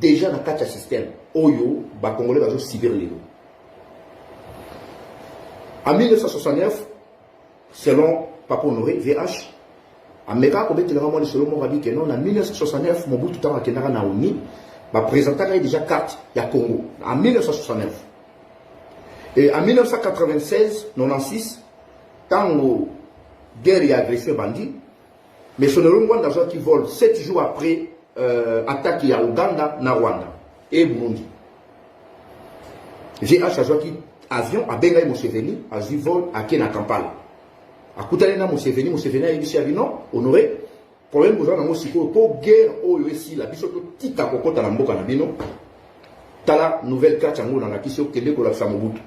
déjà dans le système. Oyo, les Congolais vont subir les lots. En 1969, selon Papa Honoré, VH, Amérique, selon en 1969, Mobutu Tanga Kenara Naomi, présenté déjà carte de Congo. En 1969. Et en 1996-96, quand la guerre et agression bandit, mais son Rwanda qui vole 7 jours après attaque à Ouganda, na Rwanda et Burundi. VH a joué avion à Bengaï Museveni, a joué vol à Kena Kampala. A Koutalena Museveni a dit non, honoré. Problème que vous avez pour guerre au ici, la bisoto tika kokota na mboka na bino. Tala nouvelle carte yango na kiso kende ko la Mobutu.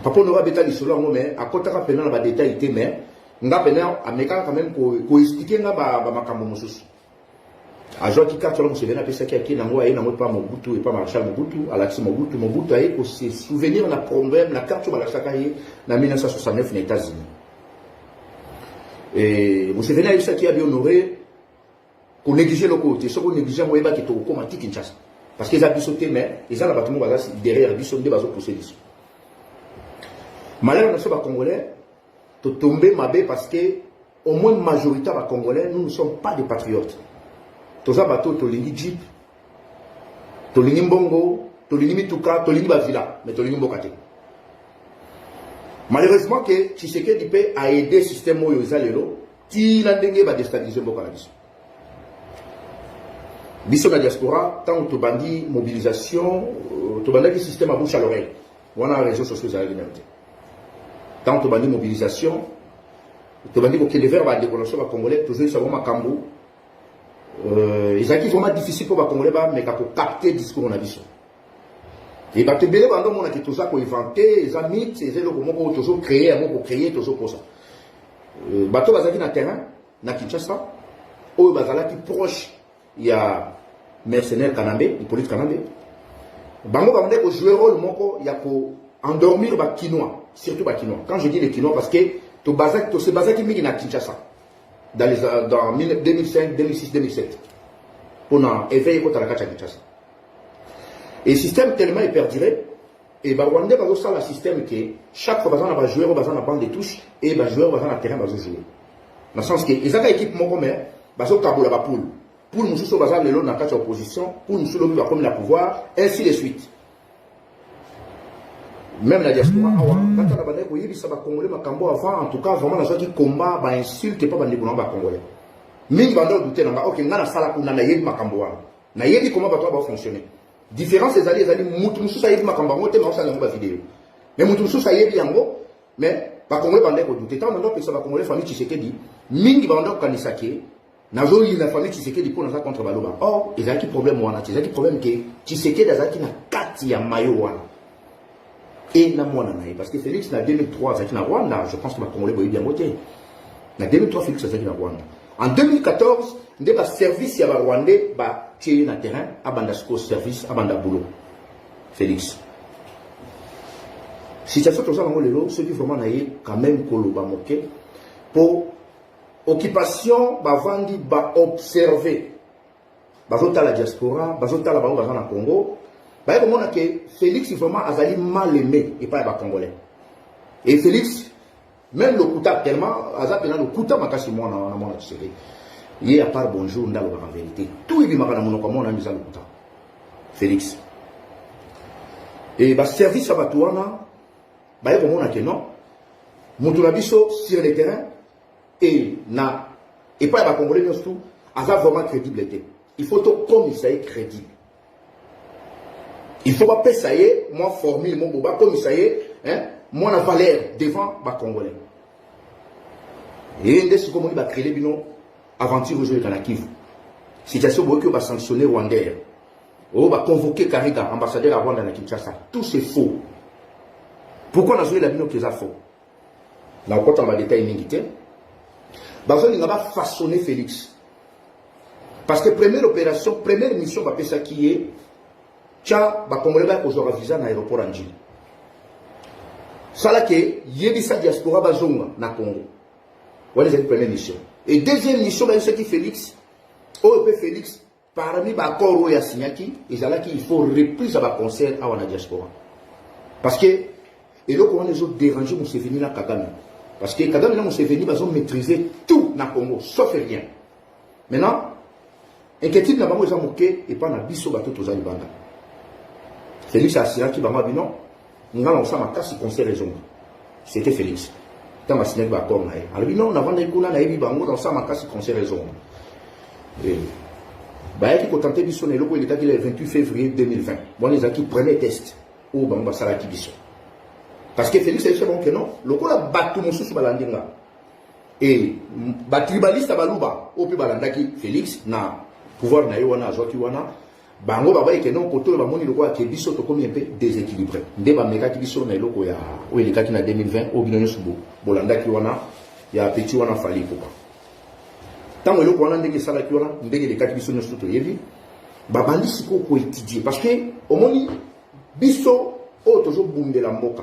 Papa Nora beta lisolo ngo mais akotaka pena na ba détail té mais nga pena ameka quand même ko expliquer nga ba makambo mosusu. A joa ki carte Museveni a pesa ki akina ngo aye na pas Mobutu et pas Marshal Mobutu, Alexis Mobutu aye ko se souvenir na problème la carte ba la chakaye na 1969 na États-Unis. Et Museveni a eu ça qui a bien honoré qu'on négligeait le côté, ce qu'on négligeait, moi, qui est au comatique Kinshasa. Parce qu'ils ont sauté, mais ils ont abattu derrière, ils ont des bases procédures. Malheureusement, nous sommes Congolais, de tomber mabé parce que, au moins, majorité des Congolais, nous ne sommes pas des patriotes. Tous les bateaux, Tolini Jeep, Tolini Mbongo, Tolini Mituka, Tolini Bavila, mais Tolini Mbokate. Malheureusement, que Tshisekedi a aidé le système Moyozalelo, qui a déstabilisé le Bokalabiso. Biso la diaspora, tant que bandi mobilisation, tu bandi le système à bouche à l'oreille. On a les réseaux sociaux à la tant que bandi mobilisation, tu bandi que les verbes à décoloration à Congolais, toujours ça va Makambo. Ils ont vraiment difficile pour les Congolais, mais pour capter le discours en abisso. Et bah te belé pendant mon a tout ça pour inventer, les amis, c'est le moment toujours créer, un mot pour créer toujours pour ça. Bateau bazaki na terrain, na Kinshasa, au bazala qui proche, il y a mercenaires Kanambe, les polices Kanambe. Bango va venir jouer rôle moko, il y a pour endormir ba Kinois, surtout ba Kinois. Quand je dis les Kinois parce que to se bazaki migi na Kinshasa dans 2005, 2006, 2007. Pour na éveiller contre la Kinshasa. Et le système tellement est perduré, et bah Rwanda va aussi le système que chaque fois on va jouer, on va la bande de touche, et bah jouer, on va le terrain, on va jouer. Dans le sens que ils ont une équipe mon commun, bah ça tabou la poule. Pour nous sur bazar le lot dans quatre opposition, pour nous sur le va comme la pouvoir, ainsi de suite. Même la diaspora, quand on a bandé pour y ça va congolais makambo avant, en tout cas vraiment la chose qui combat, bah insulte pas bandé pour nous congolais. Ming bandé douter n'a ok ngana sala kuna na yebi makambo na yebi comment va toi fonctionner. Différence les alliés mutu ça yebi makambo ngote mais on s'en va vidéo. Mais mutu ça yebi yango mais ba congolais bandé ko douter tant on ça va congolais famille Tshisekedi mingi bandé kanisake nazo yi na famille Tshisekedi pour na contre baloba. Or ils ont qui problème wana, ils ont qui problème que Tshisekedi azaki na kati ya mayo wana. Et na mwana naïe parce que Félix na 2003 azaki na Rwanda, je pense que ba congolais boyi bien voté. Na 2003 Félix azaki na Rwanda. En 2014, il y a un service à Rwandais, qui est dans le terrain, à Bandasco service, à Bandaboulot. Félix. Situation tout ça, ceux qui vraiment naïe, quand même, pour occupation, vandi, observer, la diaspora, la Congo, comme que Félix est vraiment mal aimé et pas les Congolais. Et Félix, même le Kouta tellement, Azapena le Kouta makasi moi na mona tseke. Il y a pas bonjour ndalo en vérité. Tout il m'a na comme on a mis à le Kouta. Félix. Et bah service à Batouana, bah comme on a que non. Mutuna biso sur le terrain et na et pas ba congolais surtout, Azap vraiment crédibilité. Il faut tout comme ça est crédible. Il faut pas payer ça y est, moi formule mon boba comme ça y est, hein, moi la valeur devant ba congolais. Et il faut créer une aventure aujourd'hui dans la Kivu. Situation où on va sanctionner Rwandais. On va convoquer Kariga, ambassadeur à Rwanda dans la Kinshasa. Tout c'est faux. Pourquoi on a joué la bino qui est faux? Là, on va détailler l'unité. Parce qu'on va façonner Félix. Parce que première opération, première mission, on va faire ça qui est Tcha, va Congolais va aujourd'hui visa dans l'aéroport Anji. Ça là que Yebisa diaspora va zonga na Congo. Voilà la première mission. Et deuxième mission, c'est qui Félix OEP Félix, parmi les accords où il y a signé, il faut reprise à la concert à la diaspora. Parce que, et là, comment les autres dérangés, on s'est venu là, Kagame. Parce que Kagame, on s'est venu, ils ont maîtrisé tout dans le Congo, sauf rien. Maintenant, inquiétude, n'a pas besoin de moquer, et pas dans le biseau, bateau, tous les bandes. Félix a assuré qu'il va m'avoir dit non, nous allons ensemble à casse, concert raison. C'était Félix. Quand on a signé l'accord, on a dit non, on a vendu qu'on a eu bango dans ça, ma casse, concert raison. Et, bah, il faut tenter biseau, il était le 28 février 2020. Bon, les acquis prenaient test. Ou bango, ça l'a dit. Parce que Félix a dit bon que non, le coup a battu mon sous balandinga. Et, bah, tribaliste à Balouba, au plus balandaki, Félix, na pouvoir na yowana, azoki wana, bango, bah, que non, koto, bah, moni, le coup a qui biseau, to comme un peu déséquilibré. Ndeba, meka qui biseau, na loko ya, ou il est kaki na 2020, au binonyo subo, bolandaki wana, ya petit wana fali, pourquoi. Tant que le coup a ndenge salaki wana, ndenge les kaki biseau, ne sont yevi, bah, bandi, si ko étudier. Parce que, au moni, biso o toujours bundé la mboka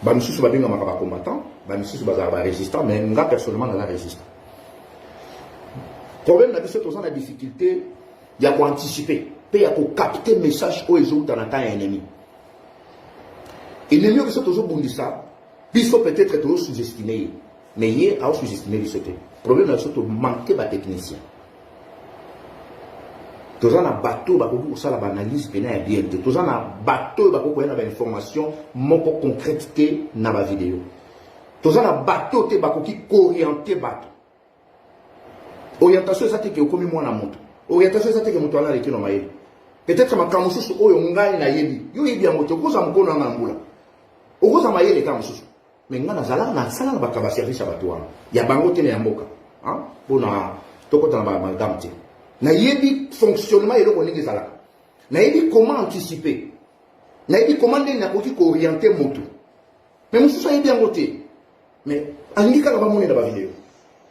ba misusu ba benga makaba combattant ba misusu ba résistant mais nga personnellement na résistant problème na biso tous en a difficulté ya ko anticiper pe ya ko capter message o ezo dans la temps ennemi ennemi que toujours bundisa biso peut-être toujours sous-estimé mais hier a sous-estimé biso te problème na surtout manquer ba technicien. Tous en a bateau, pour ça la analyse pénale bien. Tous en a bateau, pour avoir une information, mon concrète dans la vidéo. Tous en a bateau, qui orienté bateau. Orientation, c'est que comme moi na moto. Orientation, c'est que moto ala lekino maye. Peut-être ma kamususu oyo ngai na yebi. Yo yebi ya moto ko za mkono na ngambula. Oko za maye le kamususu. Mais ngana zala na sala na bakaba service ya bato wana. Ya bango tene ya mboka. Hein? Bona tokota na ba madame te. Na yebi fonctionnement et le connaît des alaka. Na yebi comment anticiper. Na yebi comment na koti ko orienter moto. Mais monsieur ça yebi angoté. Mais andika na ba moni na ba vidéo.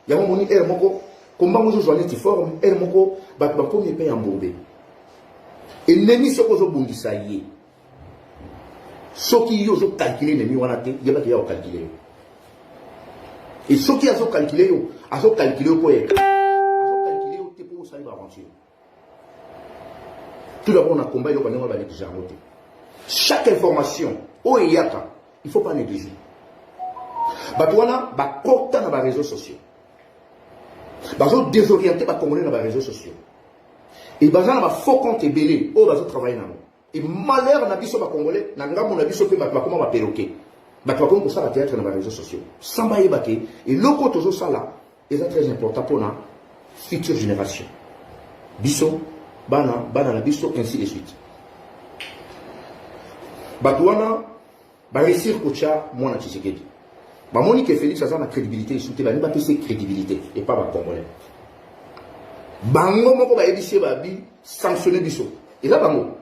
Ya mo moni er moko combat mo zo ti forme er moko ba premier pays embourbé. Et nemi soko zo bundisa ye. Soki yo zo calculer nemi wana te, yeba ki ya calculer. Et soki azo calculer yo, azo calculer ko e. Tout d'abord, on a combat chaque information, il ne faut pas négliger. Batouana, corta dans les réseaux sociaux. Bazo désorienté les Congolais dans les réseaux sociaux. Et bazana ba faux compte belé, bazo travailler dans. Et malheur na biso ba Congolais, na ngambo na biso pe ba comment ba perroquet. Batwa comme ça va théâtre dans les réseaux sociaux. Samba yebake et loko tozo sala, c'est très important pour la future génération. Biso bana la biso ainsi de suite. Batouana ba réussir kocha mona Tshisekedi. Ba moni que Félix a la crédibilité, souté ba ni ba pese crédibilité et pas ba Congolais. Bango moko ba ebisi ba bi sanctionner biso. Et là bango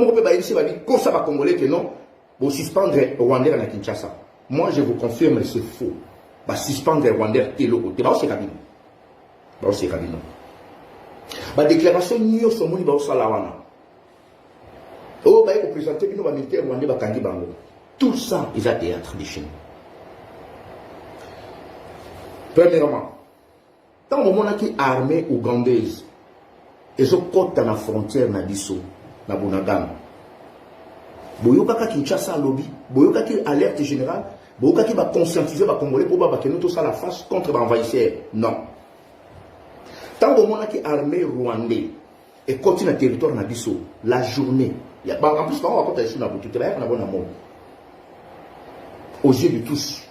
moko ba ebisi ba bi ko ça ba Congolais que non, bo suspendre Rwandais na Kinshasa. Moi je vous confirme c'est faux. Ba suspendre Rwandais te loko te ba o se kabino. Ba o se kabino. La déclaration New Somoni ba osala wana. Oh ba ko présenter bino ba militaire rwandais ba kangi bango. Tout ça ils a théâtre de chez nous. Premièrement, tant au moment qui armée ougandaise et so côte dans la frontière na biso na Bunagana. Boyoka ka Kinshasa lobby, boyoka ki alerte générale, boyoka ki ba conscientiser ba congolais pour ba que nous tout ça la face contre ba envahisseur. Non. Tant que mon armée rwandais et continue le territoire na biso la journée, il y a en plus on va pas sur na bout, tu vas na bon amour. Aux yeux de tous.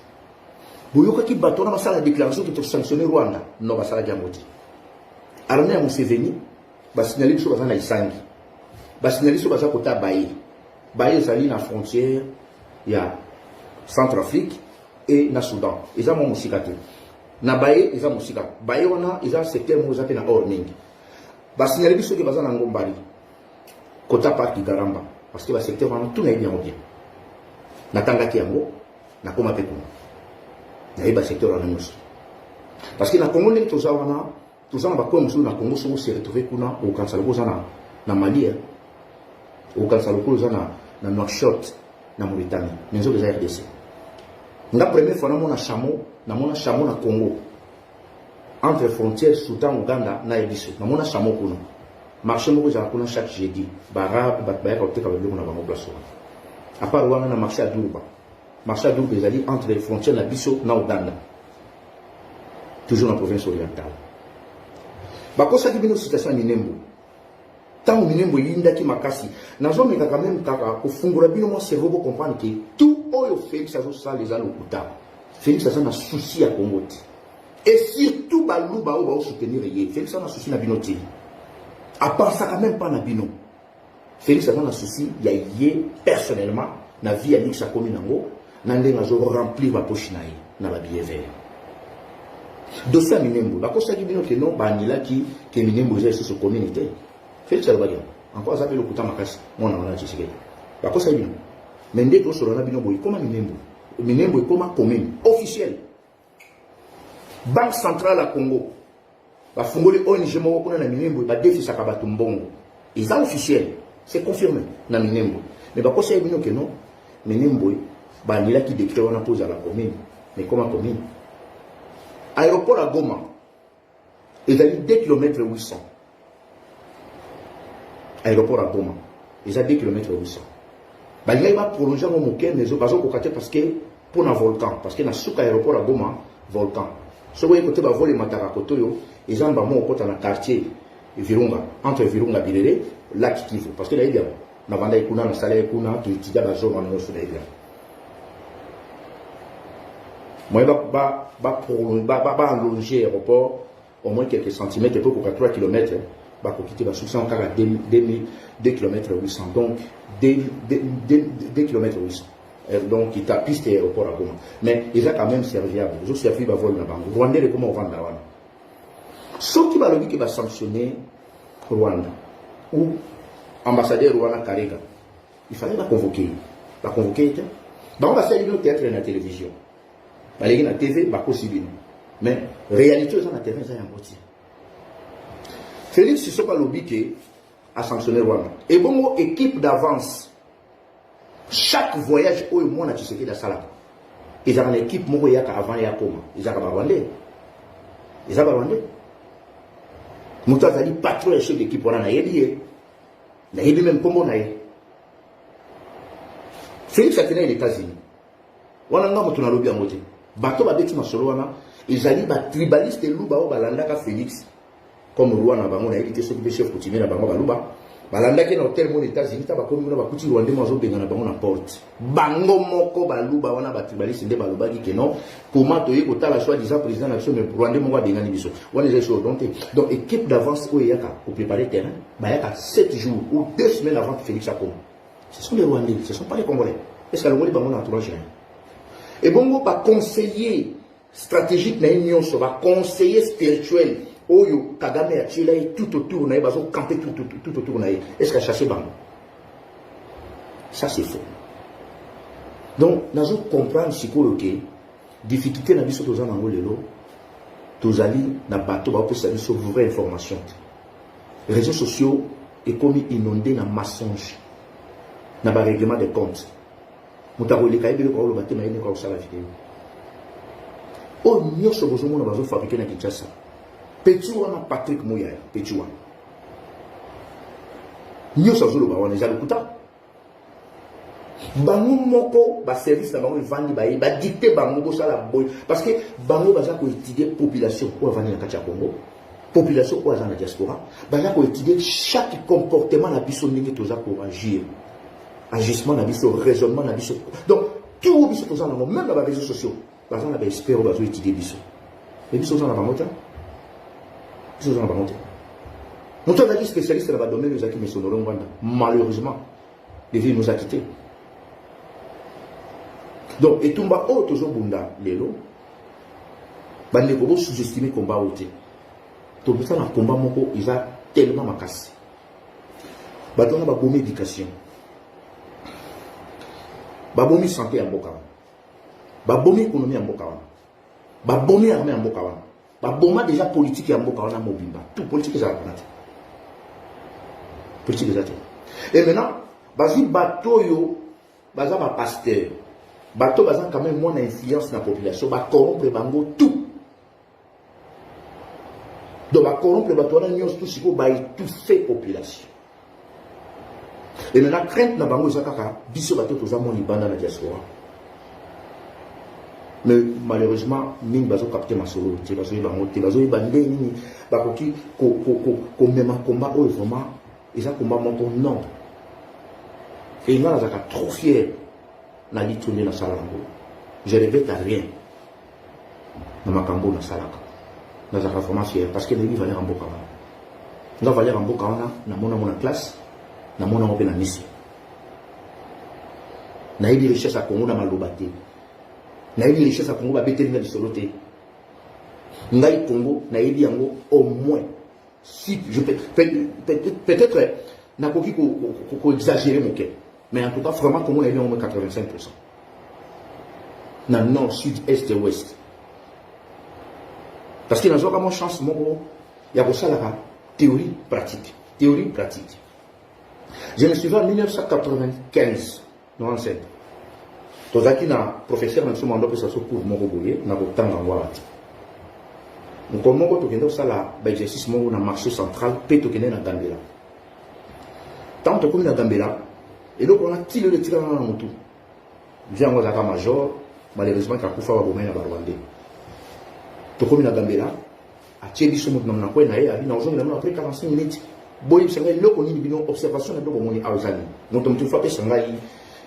Boyoka ki bato na la déclaration qui te sanctionner Rwanda, non ba sala diamoti. Armée à Museveni, ba signaler sur bazana isangi. Ba signaler sur bazana kota Baye. Baye zali na frontière, il y a Centrafrique et na Soudan. Ils ont mon musikate. Na Baye eza musika Baye wana eza secteur mo zape na orning ba signaler biso ke baza na ngombali kota parti Garamba parce que ba secteur wana tout na bien bien na tanga ki yango na koma pe kuna na ba secteur wana nyuso parce que na Congo ndenge toza wana toza na ba ko musu na Congo so se retrouver kuna au kansala ko zana na Mali au kansala ko zana na Nouakchott na Mauritanie menzo za RDC. La première fois, on a chameau na Congo. entre frontières Soudan Ouganda na ebiso na mona chamo kuno marché moko za kuna chaque jeudi bara batbaya ko teka belo na bango place à part wana na marché à Durba ezali entre les frontières na biso na Ouganda toujours na province orientale bakosa ki bino situation minembo tant minembo yinda ki makasi nazo meka quand même kaka ko fungura bino mo cerveau pour comprendre que tout oyo Félix azo ça les alo kuta Félix azo na souci à Congo. Et surtout, Balouba va soutenir Yé. Félix a un souci na binoti. À part ça, quand même pas na bino. Félix a un souci, il y a Yé personnellement, na vie à Nixa Kominango, n'a remplir ma poche na la billet vert. Dossier Minembo, la cosa qui bino que non, Banila qui Minembo est sur sa communauté. Félix a le bagage. Encore ça, le coup makasi. Mon on a dit la cosa bino. Mais dès que sur la bino, comment Minembo? Minembo est comme commune officielle. Banque centrale à Congo, la fungoli ONG moko na Minembo ba défi sakabatu mbongo. Ils sont officiels, c'est confirmé na Minembo. Mais ba kosa bino que non, Minembo ba nila qui décret on pose à la commune. Mais comment commune? Aéroport à Goma. Ils ont 2 km 800. Aéroport à Goma. Ils ont 2 km 800. Ba nila va prolonger mon moquet mais au bazo kokate parce que pour un volcan parce que na souka aéroport à Goma volcan. Ce que côté va voler matara kotoyo, ils ont bamon au côté dans quartier Virunga, entre Virunga Bilele, lac Kivu, parce que là il y a na vanda ikuna na sala ikuna tu tidia ba zone na so là. Moi ba allonger aéroport au moins quelques centimètres pour 3 km, ba ko quitter ba sous encore à 2 km 800 donc 2 km 800. Donc il t'a piste aéroport à Goma. Mais ils ont quand même serviable. Ils ont servi à voler là-bas. Rwanda est comment on vend là-bas. Ce qui va le dire qui va sanctionner Rwanda ou ambassadeur Rwanda Karega, il fallait la convoquer. La convoquer, on va faire le théâtre et la télévision. La TV, bah possible. Mais réalité, ils ont la terrain, ils ont un côté. Félix Sissoko lobby qui a sanctionné Rwanda. Et bon, équipe d'avance. Chaque voyage où moi na Tshisekedi la sala ils ont une équipe moko yaka avant ya koma ils ont Rwandais mutu azali patron ya chef d'équipe wana na yebi même kombo na ye Félix atena les États-Unis wana nga mutu na lobi yango te bato babeti masolo wana ezali ba tribaliste luba o balandaka Félix comme Rwanda bango na yebi te soki be chef coutumier na bango baluba balandaki na hôtel mon États-Unis ta bakomi na bakuti Rwanda mazo benga na bango na porte bango moko baluba wana batribaliste nde balobaki ke non comment toye kotala soit disant président na biso mais Rwanda moko benga ni biso wana les choses donc équipe d'avance o yaka pour préparer terrain ba yaka 7 jours ou 2 semaines avant que Félix akoma ce sont les Rwandais ce sont pas les Congolais est-ce que le Congolais bango na entourage et bongo ba conseiller stratégique na union so ba conseiller spirituel Oyo Kagame a tiré tout autour, na bazo camper tout autour na. Est-ce qu'il a chassé bango? Ça c'est faux. Donc, nous devons comprendre ce que difficulté na biso toza nango lelo, tozali na bato ba opesa biso vraie information. Les réseaux sociaux est comme inondé na mensonge, na ba règlement de compte. Mutako le kaibele ko lo batema ene ko sala vidéo. Oh nyoso bozomo na bazo fabriquer na Kinshasa. Petit wana Patrick Mouyaya, petit wana. Nous sommes là, on est déjà le couteau. Bango moko, ba service na bango vandi ba dicter bango ça la boy parce que bango ba za ko étudier population ko vandi na kati ya Congo. Population ko za na diaspora, ba za ko étudier chaque comportement na biso ndenge toza ko agir. Agissement na biso, raisonnement na biso. Donc tout biso toza na même dans les réseaux sociaux. Ba za na ba espérer ba zo étudier biso. Et biso za na ba mota. Nous avons dit spécialiste dans le domaine de Zaki Mesonoro Rwanda. Malheureusement, il devait nous a quittés. Donc, et tout le monde, toujours Bunda, Lelo, il ne faut pas sous-estimer le combat. Tout le combat, il a tellement ma casse. Il y a une bonne éducation. Il y a une bonne santé en Bokawa. Il y a une bonne économie en Bokawa. Il y a une bonne armée en Bokawa. Boma déjà politique ya mboka wana mobimba tout politique za kanate politique za et maintenant bazi bato yo baza ba pasteur bato baza quand même moins influence na population ba corrompre bango tout corrompre les bateaux, tout ce qui va étouffer la population. Et maintenant, crainte na bango zakaka, biso bateau tous amoni banda na diaspora. Mais malheureusement, mine bazo capter ma solo, tu bazo bango, tu bazo bandé ni bakoki ko même combat au vraiment, ils ont combat mon non. Et il a trop fier na li tourner na salango. Je répète à rien. Na makambo na salaka. Na zaka vraiment fier parce que les livres valaient en boka. Nga valaient en boka na mona classe, na mona open na misi. Na yedi richesse à Congo na malobate. Na yedi richesse à Congo ba beteli na bisolote. Ngai Congo na yedi yango au moins si je peut-être na koki ko exagérer mon cœur. Mais en tout cas, vraiment, comme on a eu au moins 85%. Dans le nord, sud, est et ouest. Parce qu'il y a une chance, il y a la théorie pratique. Théorie pratique. Je me souviens en 1995, 97. Tous qui na professeur, même si je suis pour mon boulot, na pas temps d'envoi. Donc, comme on a fait l'exercice dans le marché central, peut être dans Gambela. Tant que dans Gambela, et donc on a tiré le tir dans la moto. J'ai un major, malheureusement, qui a coupé la bombe à Rwandais. Tout comme il a Gambela, a tiré sur mon nom, il a après 45 minutes. Boy, c'est là qu'on a une observation de mon Auzani. Donc, on a frappé sans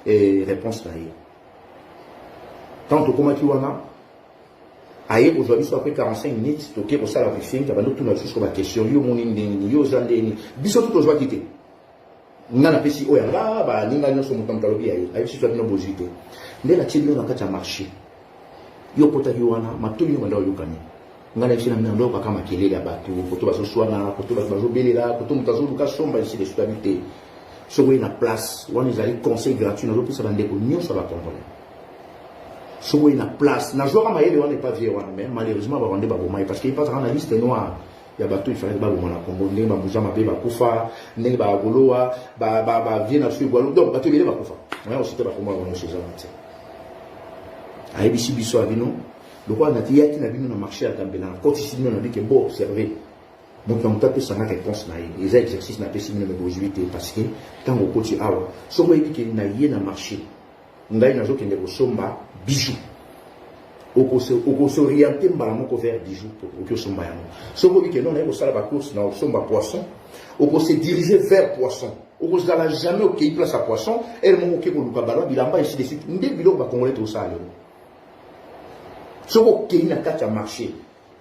réponse. Tant que comme tu as aïe, aujourd'hui, après 45 minutes, tu as pour ça la briefing, tu as tout le sur la question, yo mon indi, yo zandé, bisous tout aux quitter. Nana pesi oyanga ba ninga nyoso mutamta lobi ayi ayi sifatu no bozite ndela tshibilo na kati ya marché yo pota yowana matuli yo ngalo yokani ngala ishina mina ndo ka kama kelele ya batu koto basoswana koto bazo belela koto mutazo luka somba ici de stabilité so na place wana ezali conseil gratuit na lopisa bandeko nyonso ba congolais so na place na joka mayele wana pas vieux wana mais malheureusement ba rwandais ba bomai parce qu'il passe dans la liste noire. Il y a bateau il fallait ba bomana Congo ndenge ba buja mabe ba kufa ndenge ba goloa ba vient na suivre donc bateau bele ba kufa on aussi ba komba wana chez eux ayi bisi biso abino lokwa na tiya ki na bino na marché à Gambela côté ici nous on a dit que bon observer donc on t'a ça na réponse na les exercices na pesi na bojivité parce que tant au côté awa so ko yiki na yé na marché ngai na zo kende ko somba bijoux au s'orienter vers 10 jours pour que ce soit ce que nous avons la course dans le poisson au se diriger vers poisson au s'ala jamais au pays place à poisson et le moment que vous le ballon il en bas ici de suite ndé bilo ba congolais tout ça ce que na kata marché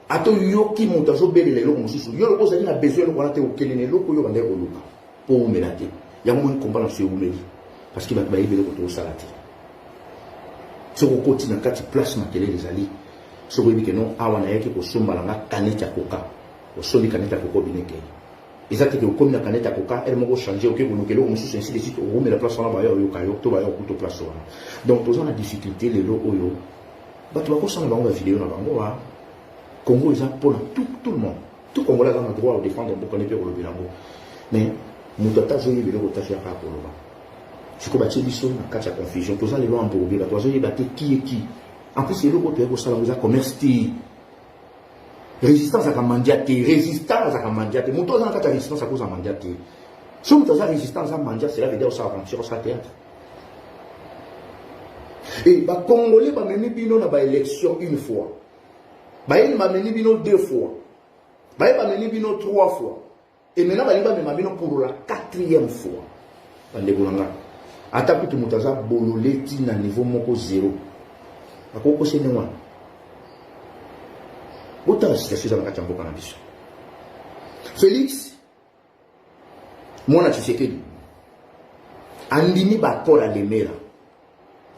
ato yo ki montazo belele lo mususu yo lo kozali na besoin lo kona te o kelene lo ko yo bande ko luka pour melate ya mo comprendre ce umeli parce qu'il va ba yebele ko to salati ce qu'on continue à quatre places maquillées les alliés ce qu'on dit que non à on a écrit pour somba la canette à coca au sol de canette à coco bineke exactement comme la canette à coca elle m'a changé ok vous nous on se ainsi de suite on met la place en bas yo kayo to ba yo kuto place donc posant la difficulté les lo oyo bah tu vas qu'on s'en va on vidéo na bango wa Congo ils ont pour tout le monde tout Congolais a le droit de défendre pour connaître le bilango mais nous tata jouer le rotage à pour le bas je crois que c'est biso na kati ya confusion tous les lois en pour bien toi j'ai battu qui est qui en plus c'est le côté pour ça la commerce résistance à mandiate résistance à mandiate mon toi en kati résistance à cause à mandiate si on a résistance à mandiate c'est la vidéo ça aventure ça théâtre et ba congolais ba meni bino na ba élection une fois ba il m'a meni bino deux fois ba meni bino trois fois et maintenant ba il m'a bino pour la quatrième fois ba ndegolanga ata kutu mutaza bololeti na niveau moko zéro akoko sene wana bota situation za makati mboka na biso Félix mwana Tshisekedi andini ba kola lemera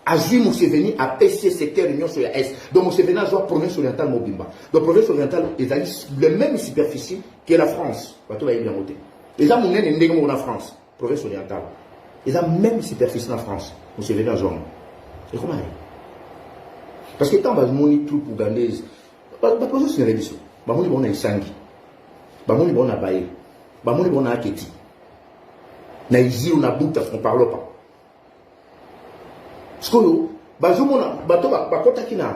azui Museveni a PC secteur union sur la Est donc Museveni a joué province orientale mobimba donc province orientale est le même superficie que la France bato ba bien voter les amis nene ndenge mo na France province orientale ils ont même superficie en France. Vous savez dans la zone. Et comment parce que quand on a troupe ougandaise, pas de c'est une révision. On a Isangi. On a Baye. On a Aketi. Na Izi on a Bouta, on ne parle pas. Ce que nous, on a Bato Bakota qui na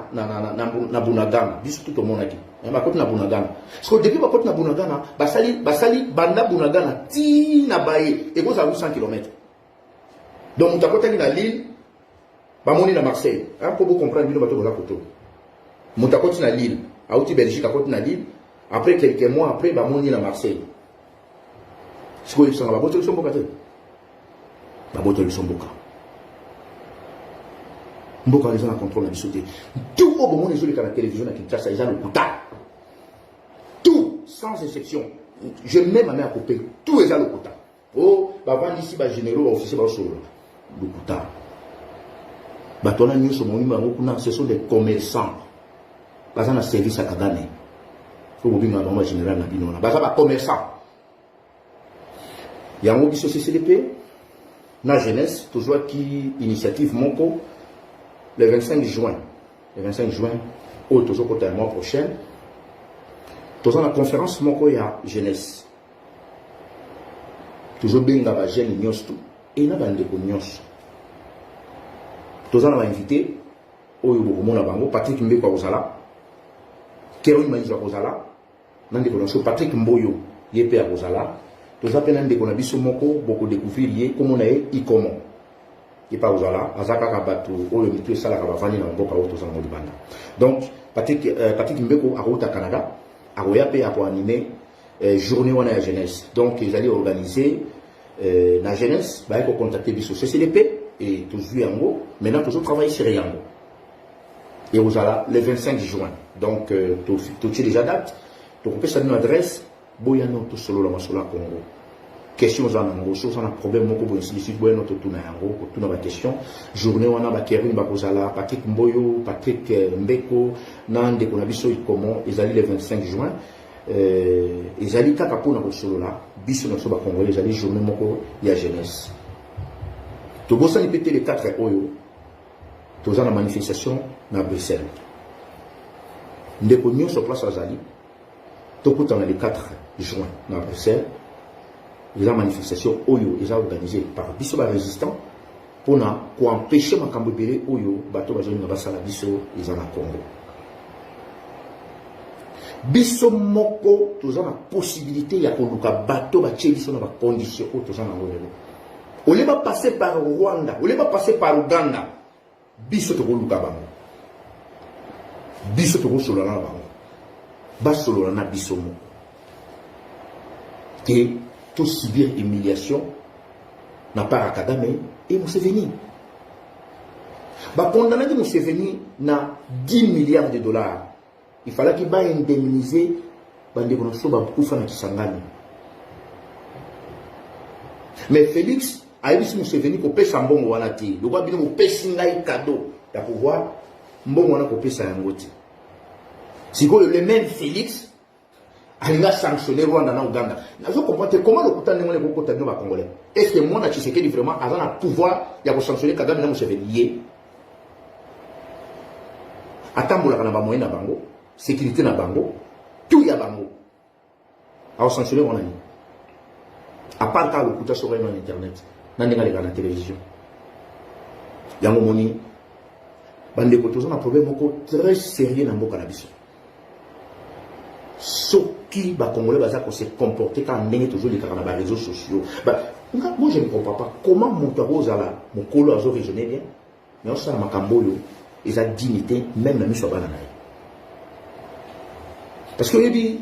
Bunagam, bis tout le monde a dit. bakoti na Bunagana. Parce que depuis bakoti na Bunagana, basali banda Bunagana ti na baye et vous avez 100 km. Donc mutakota na Lille, bamoni na Marseille. Pour vous comprendre bino bato bola koto. Mutakoti na Lille, auti Belgique akoti na Lille, après quelques mois après bamoni na Marseille. Ce que sont baboto le somboka te. Baboto le somboka. Mboka les gens en contrôle na bisoté. Tout au moment les la télévision à Kinshasa, ils ont le quota. Tout, sans exception. Je mets ma main à couper. Tout est à le quota. Oh, bah, ici, bah, généraux, officiers, bah, sur le quota. Bah, ton ami, ce sont des commerçants. Bah, ça, on a service à Kagame. Faut vous dire, bah, général, na binona. Bah, ça, bah, commerçants. Il y a un mot qui se CCDP. La jeunesse, toujours qui initiative Moko. Le 25 juin, toujours le mois prochain, dans la conférence Moko ya jeunesse. Toujours bien dans la jeune nyos tout et na bande ko nyos. Tous on a invité oyo bokomona bango Patrick Mbeko kozala. Kéron Manisa kozala. Nande ko so Patrick Mboyo yepe a kozala. Tous appena nde ko na biso moko boko découvrir ye comment na e ikomo. Et pas aux ala, azaka kabatu, ou le mitu sala kabafani na mboka auto za ngolibanda. Donc Patrick Mbeko a route à Canada, a royape a pour animer journée wana ya jeunesse. Donc ils allaient organiser la jeunesse, bah il faut contacter biso CCDP et toujours yango, maintenant toujours travailler sur yango. Et aux ala le 25 juin. Donc tout est déjà date. Donc on peut saluer une adresse Boyano tout solo la masola Congo. Question aux anangos, sur un problème beaucoup bon ici boy notre tout na yango, tout na question. Journée on a ba Kerin Bakozala, Patrick Mboyo, Patrick Mbeko, nande ko na biso comment ils allaient le 25 juin. Ils allaient kaka pour na solo là, biso na so ba congolais, ils allaient journée moko ya jeunesse. To bossa ni pété les 4 oyo. To za na manifestation na Bruxelles. Ndeko nyo sur place azali. To kutana le 4 juin na Bruxelles. Les manifestations Oyo, ils ont organisé par Bissoba résistant pour empêcher ma cambobélé Oyo, bateau bazoni na basala biso, ils ont la Congo. Biso moko, tous ont la possibilité ya koluka bateau bache biso na ba condition o tous ont na ngolelo. On les va passer par Rwanda, on les va passer par Uganda. Biso to koluka bango. Biso to kosolo na bango. Ba solo na biso moko. Et tout subir humiliation n'a pas à Kagame et Museveni. Bah condamner Museveni na 10 milliards de dollars. Il fallait qu'il va indemniser bande konoso ba kufa na Kisangani. Mais Félix a dit Museveni ko pesa mbongo wana ti. Lokwa bino ko pesa ngai cadeau ya pouvoir mbongo wana ko pesa yango ti. Siko le même Félix il a sanctionné Rwanda et Ouganda. Je comprends comment le Koutan n'est pas congolais. Est-ce que moi, Tshisekedi vraiment a le pouvoir de sanctionner Kagame et Museveni? Attends, la moyen na bango, sécurité na bango, tout y a bango. A sanctionner Rwanda. À part quand le Koutan sera dans Internet, dans la télévision. Il y a un moment, bande kotozo na problème très sérieux dans Mboka na biso. Ce qui va congolais va se comporter quand on est toujours les réseaux sociaux. Moi je ne comprends pas comment mon colo a raisonné bien, mais on sait ma camboyo et sa dignité même la mise sur banane. Parce que dit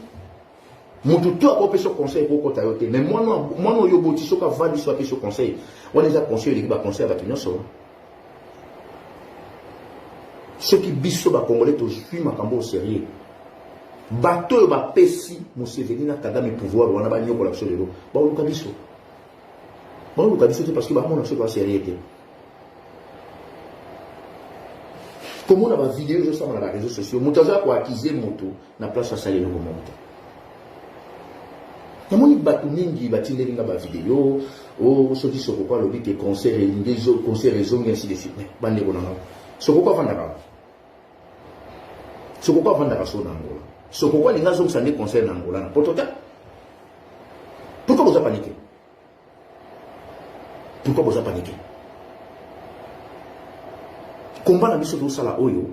mon tout a coupé ce conseil pour côté mais moi non yo boti so ka vandi so ce conseil. On les a conseillé les conseil avec nous so. Ceux qui biso ba congolais toujours ma cambo au sérieux. Bateau ba pesi Museveni na Kagame pouvoir wana ba nyoko la biso lelo ba oluka biso parce que ba mona so ba sérieux. Comment on a une vidéo je sur les réseaux sociaux mutaza ko accuser moto na place à saler le moto na moni batu mingi batindeli nga ba vidéo o so di so ko lo bi ke concert et des autres concert raison ainsi de suite bande ko na so ko vanda ba so ko vanda ka so na ngola. Ce pourquoi les gens sont des conseils en Angola. Pourquoi vous avez paniqué? Pourquoi vous avez paniqué? Combat la mission de Sala Oyo,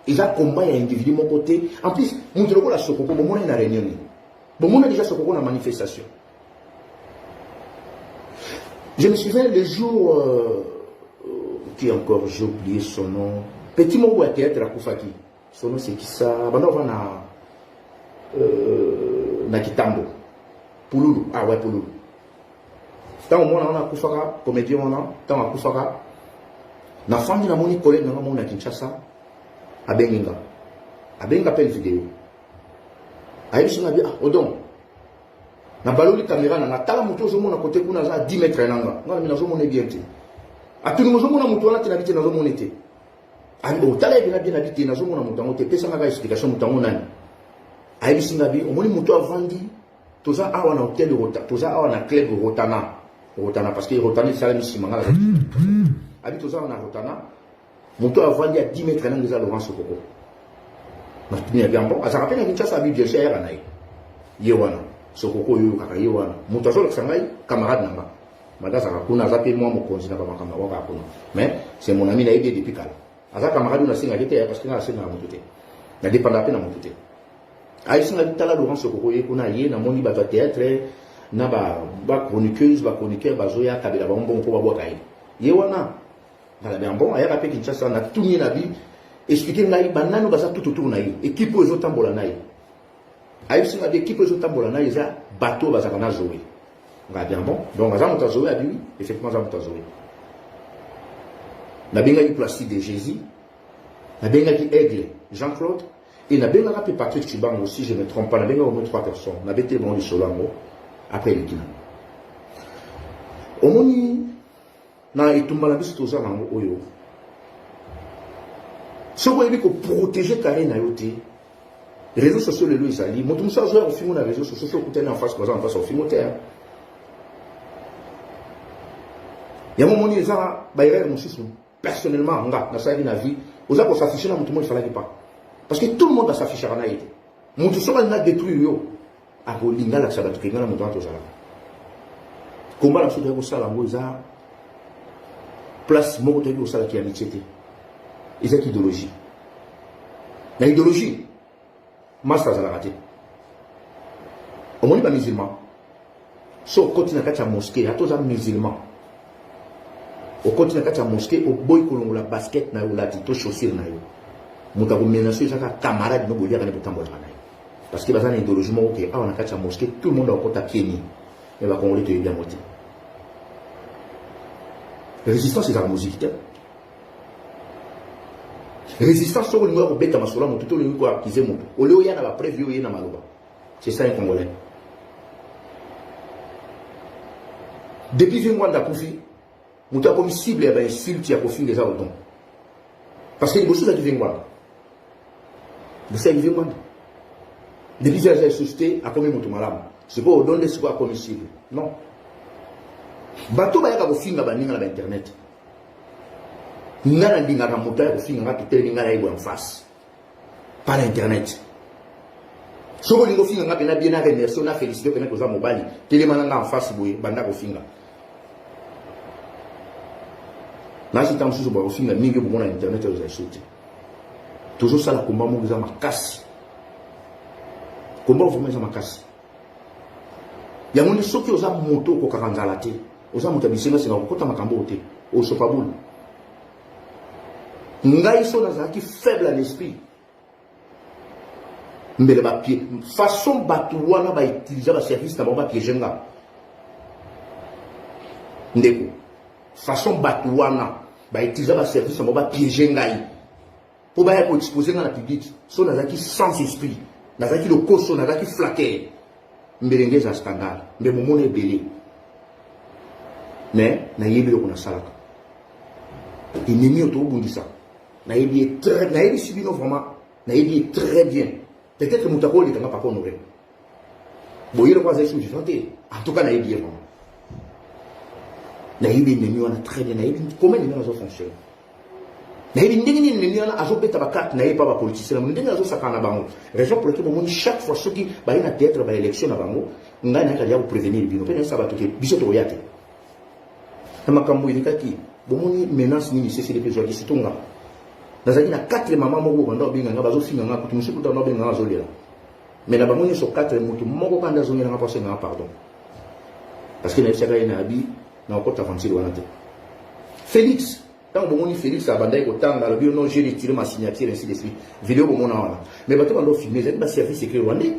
Ils ont combat et individu mon côté. En plus, mon Dieu, la Sokoko, bon, on a une réunion. Bon, on a déjà Sokoko dans manifestation. Je me souviens le jour qui encore, j'ai oublié son nom. Petit mot à théâtre à Koufaki. Son nom c'est qui ça? Maintenant on va na Kitambo. Pouloulou. Ah ouais, Pouloulou. Tant au moins on a Koufaka, comédien on a, tant à Koufaka. Na famille na moni collègue na mon na Kinshasa. A Benginga. A Benginga appelle vidéo. Aïe, je suis Odon. Na baloli caméra na tala moto zo mona côté kuna za 10 mètres nanga. Ngala mina zo mona bien te. Atuni mo zo mona moto na tina biti na zo mona te. Ani o tala bien bien habité na zo mona moto ngote pesa nga explication moto ngona. Ayi bisinga bi o moni moto avandi toza awa na hôtel Rota, toza awa na club Rotana. Rotana parce que Rotana c'est la mission ngala. Abi toza awa na Rotana. Moto avandi à 10 mètres nanga za Laurence Kokoko. Na tuni bien bon, ça rappelle une chasse à bien cher na yewana. Sokoko yo kaka yewana muto azo sangai camarade nanga madaza kakuna zape moi mokonzi na baba kama waka kuna mais c'est mon ami na yé depuis kala aza camarade na singa kete parce que na singa mututé na dépend pe na mututé ay singa tala Laurent Sokoko ye kuna ye na moni ba théâtre na ba chroniqueuse ba chroniqueur bazoya kabela ba mbongo ba bwaka yewana na bien bon aya kapé Kinshasa na tuni na bi expliquer ngai banano baza tout na ye équipe ezo tambola na ye. Aïe, si on a des équipes de Tambolana, ils ont bateau, ils ont joué. On va bien bon. Donc, ils ont joué à lui, effectivement, ils ont joué. On a bien eu Placide de Jésus, on a bien eu Aigle, Jean-Claude, et on a bien eu Patrick Chiban aussi, je ne me trompe pas, on a bien eu au moins 3 personnes. On a bien été bon du Solango, après le Kina. Au moins, on a été tombé la bise aux Alango, Oyo. Ce qu'on a dit pour protéger Karen Ayote, les réseaux sociaux, les lois, ils ont dit, je vais filmer les réseaux sociaux, je en face, en face, au film. Il y a un moment où ils ont dit, personnellement, dans sa vie, ils ont s'afficher dans tout le monde, il ne fallait pas. Parce que tout le monde a s'affiché en Haïti. Mon Dieu, ça va détruire. À Rolinga, la Sabat, qui est dans le monde, comment la chose de ça, ils ont place, mon côté, au salaire qui est amitié. Ils ont idéologie. L'idéologie. Master a raté. Au moins, il y a des musulmans. Si on continue à la mosquée, il y a tous les musulmans. On continue à la mosquée, au boy qu'on a la basket, na ou la tito chaussure na yo. Muta ko menacer ça camarade no bolia kana butambola na. Parce que bazana idéologie mo que ah on a la mosquée, tout le monde a encore pied ni. Et va qu'on te bien moté. Résistance c'est la musique. Résistance sur le numéro bêta masola mon tout le numéro acquisé mon au lieu ya na ba prévu ya na maloba c'est ça un congolais depuis 20 mois d'akufi muta comme cible ba insulte ya kofi des autres parce que les choses qui viennent voir de ça ils viennent voir depuis j'ai suscité à combien mutu malamu c'est pas au don de ce quoi comme cible non bato ba ya ka kofi nga baninga na internet. Ngana ndinga kamuta ko finga kitele ngana ibo en face par internet soko lingo finga ngape na bien remercier na féliciter que ko za mobali telemana nga en face boye banda ko finga na si tam susu ba ko finga mingi bo na internet za shooter toujours ça la combat mo za makasi combat vraiment za makasi ya moni soki oza moto ko kakanzala te oza moto bisenga senga ko kota makambo te o sopabulu. Ngai so nazaki faible à l'esprit. Mbele ba pied façon batu wana ba utiliser ba service na ba piéger nga. Ndeko. Façon batu wana ba utiliser ba service na ba piéger ngai. Pour ba ko exposer na public, so nazaki sans esprit. Nazaki le koso nazaki flatter. Mbele ngeza scandale, mbele momone belé. Mais na yebi ko na salaka. Ennemi autobundisa. Naïbi très naïbi subino vraiment naïbi très bien peut-être mutako litanga pas honoré boyiro kwa zesu jifanté en tout cas naïbi vraiment naïbi nemi wana très bien naïbi comment les gens fonctionnent naïbi ndenge nemi wana azobeta ba carte naïbi pas ba politicien ndenge azo sakana bango raison pour laquelle mon chaque fois ceux qui ba ina théâtre ba élection na bango ngana ka ya pour prévenir bino pe ça ba toke biso to yate na makambo ilikaki bomoni menace ni c'est les besoins qui se tonga. nazaki na 4 mama moko banda obenganga bazofinga nga kutu musuku tano benga azolela mais na bango nyonso 4 mutu moko kanda azongela nga pose nga pardon parce que na yesaka ina abi na okota aventure wana te Félix tant bomoni Félix abandai kotanga lobi non j'ai retiré ma signature ainsi de suite vidéo bomona wana mais bato bando filmer c'est ba service secret rwandais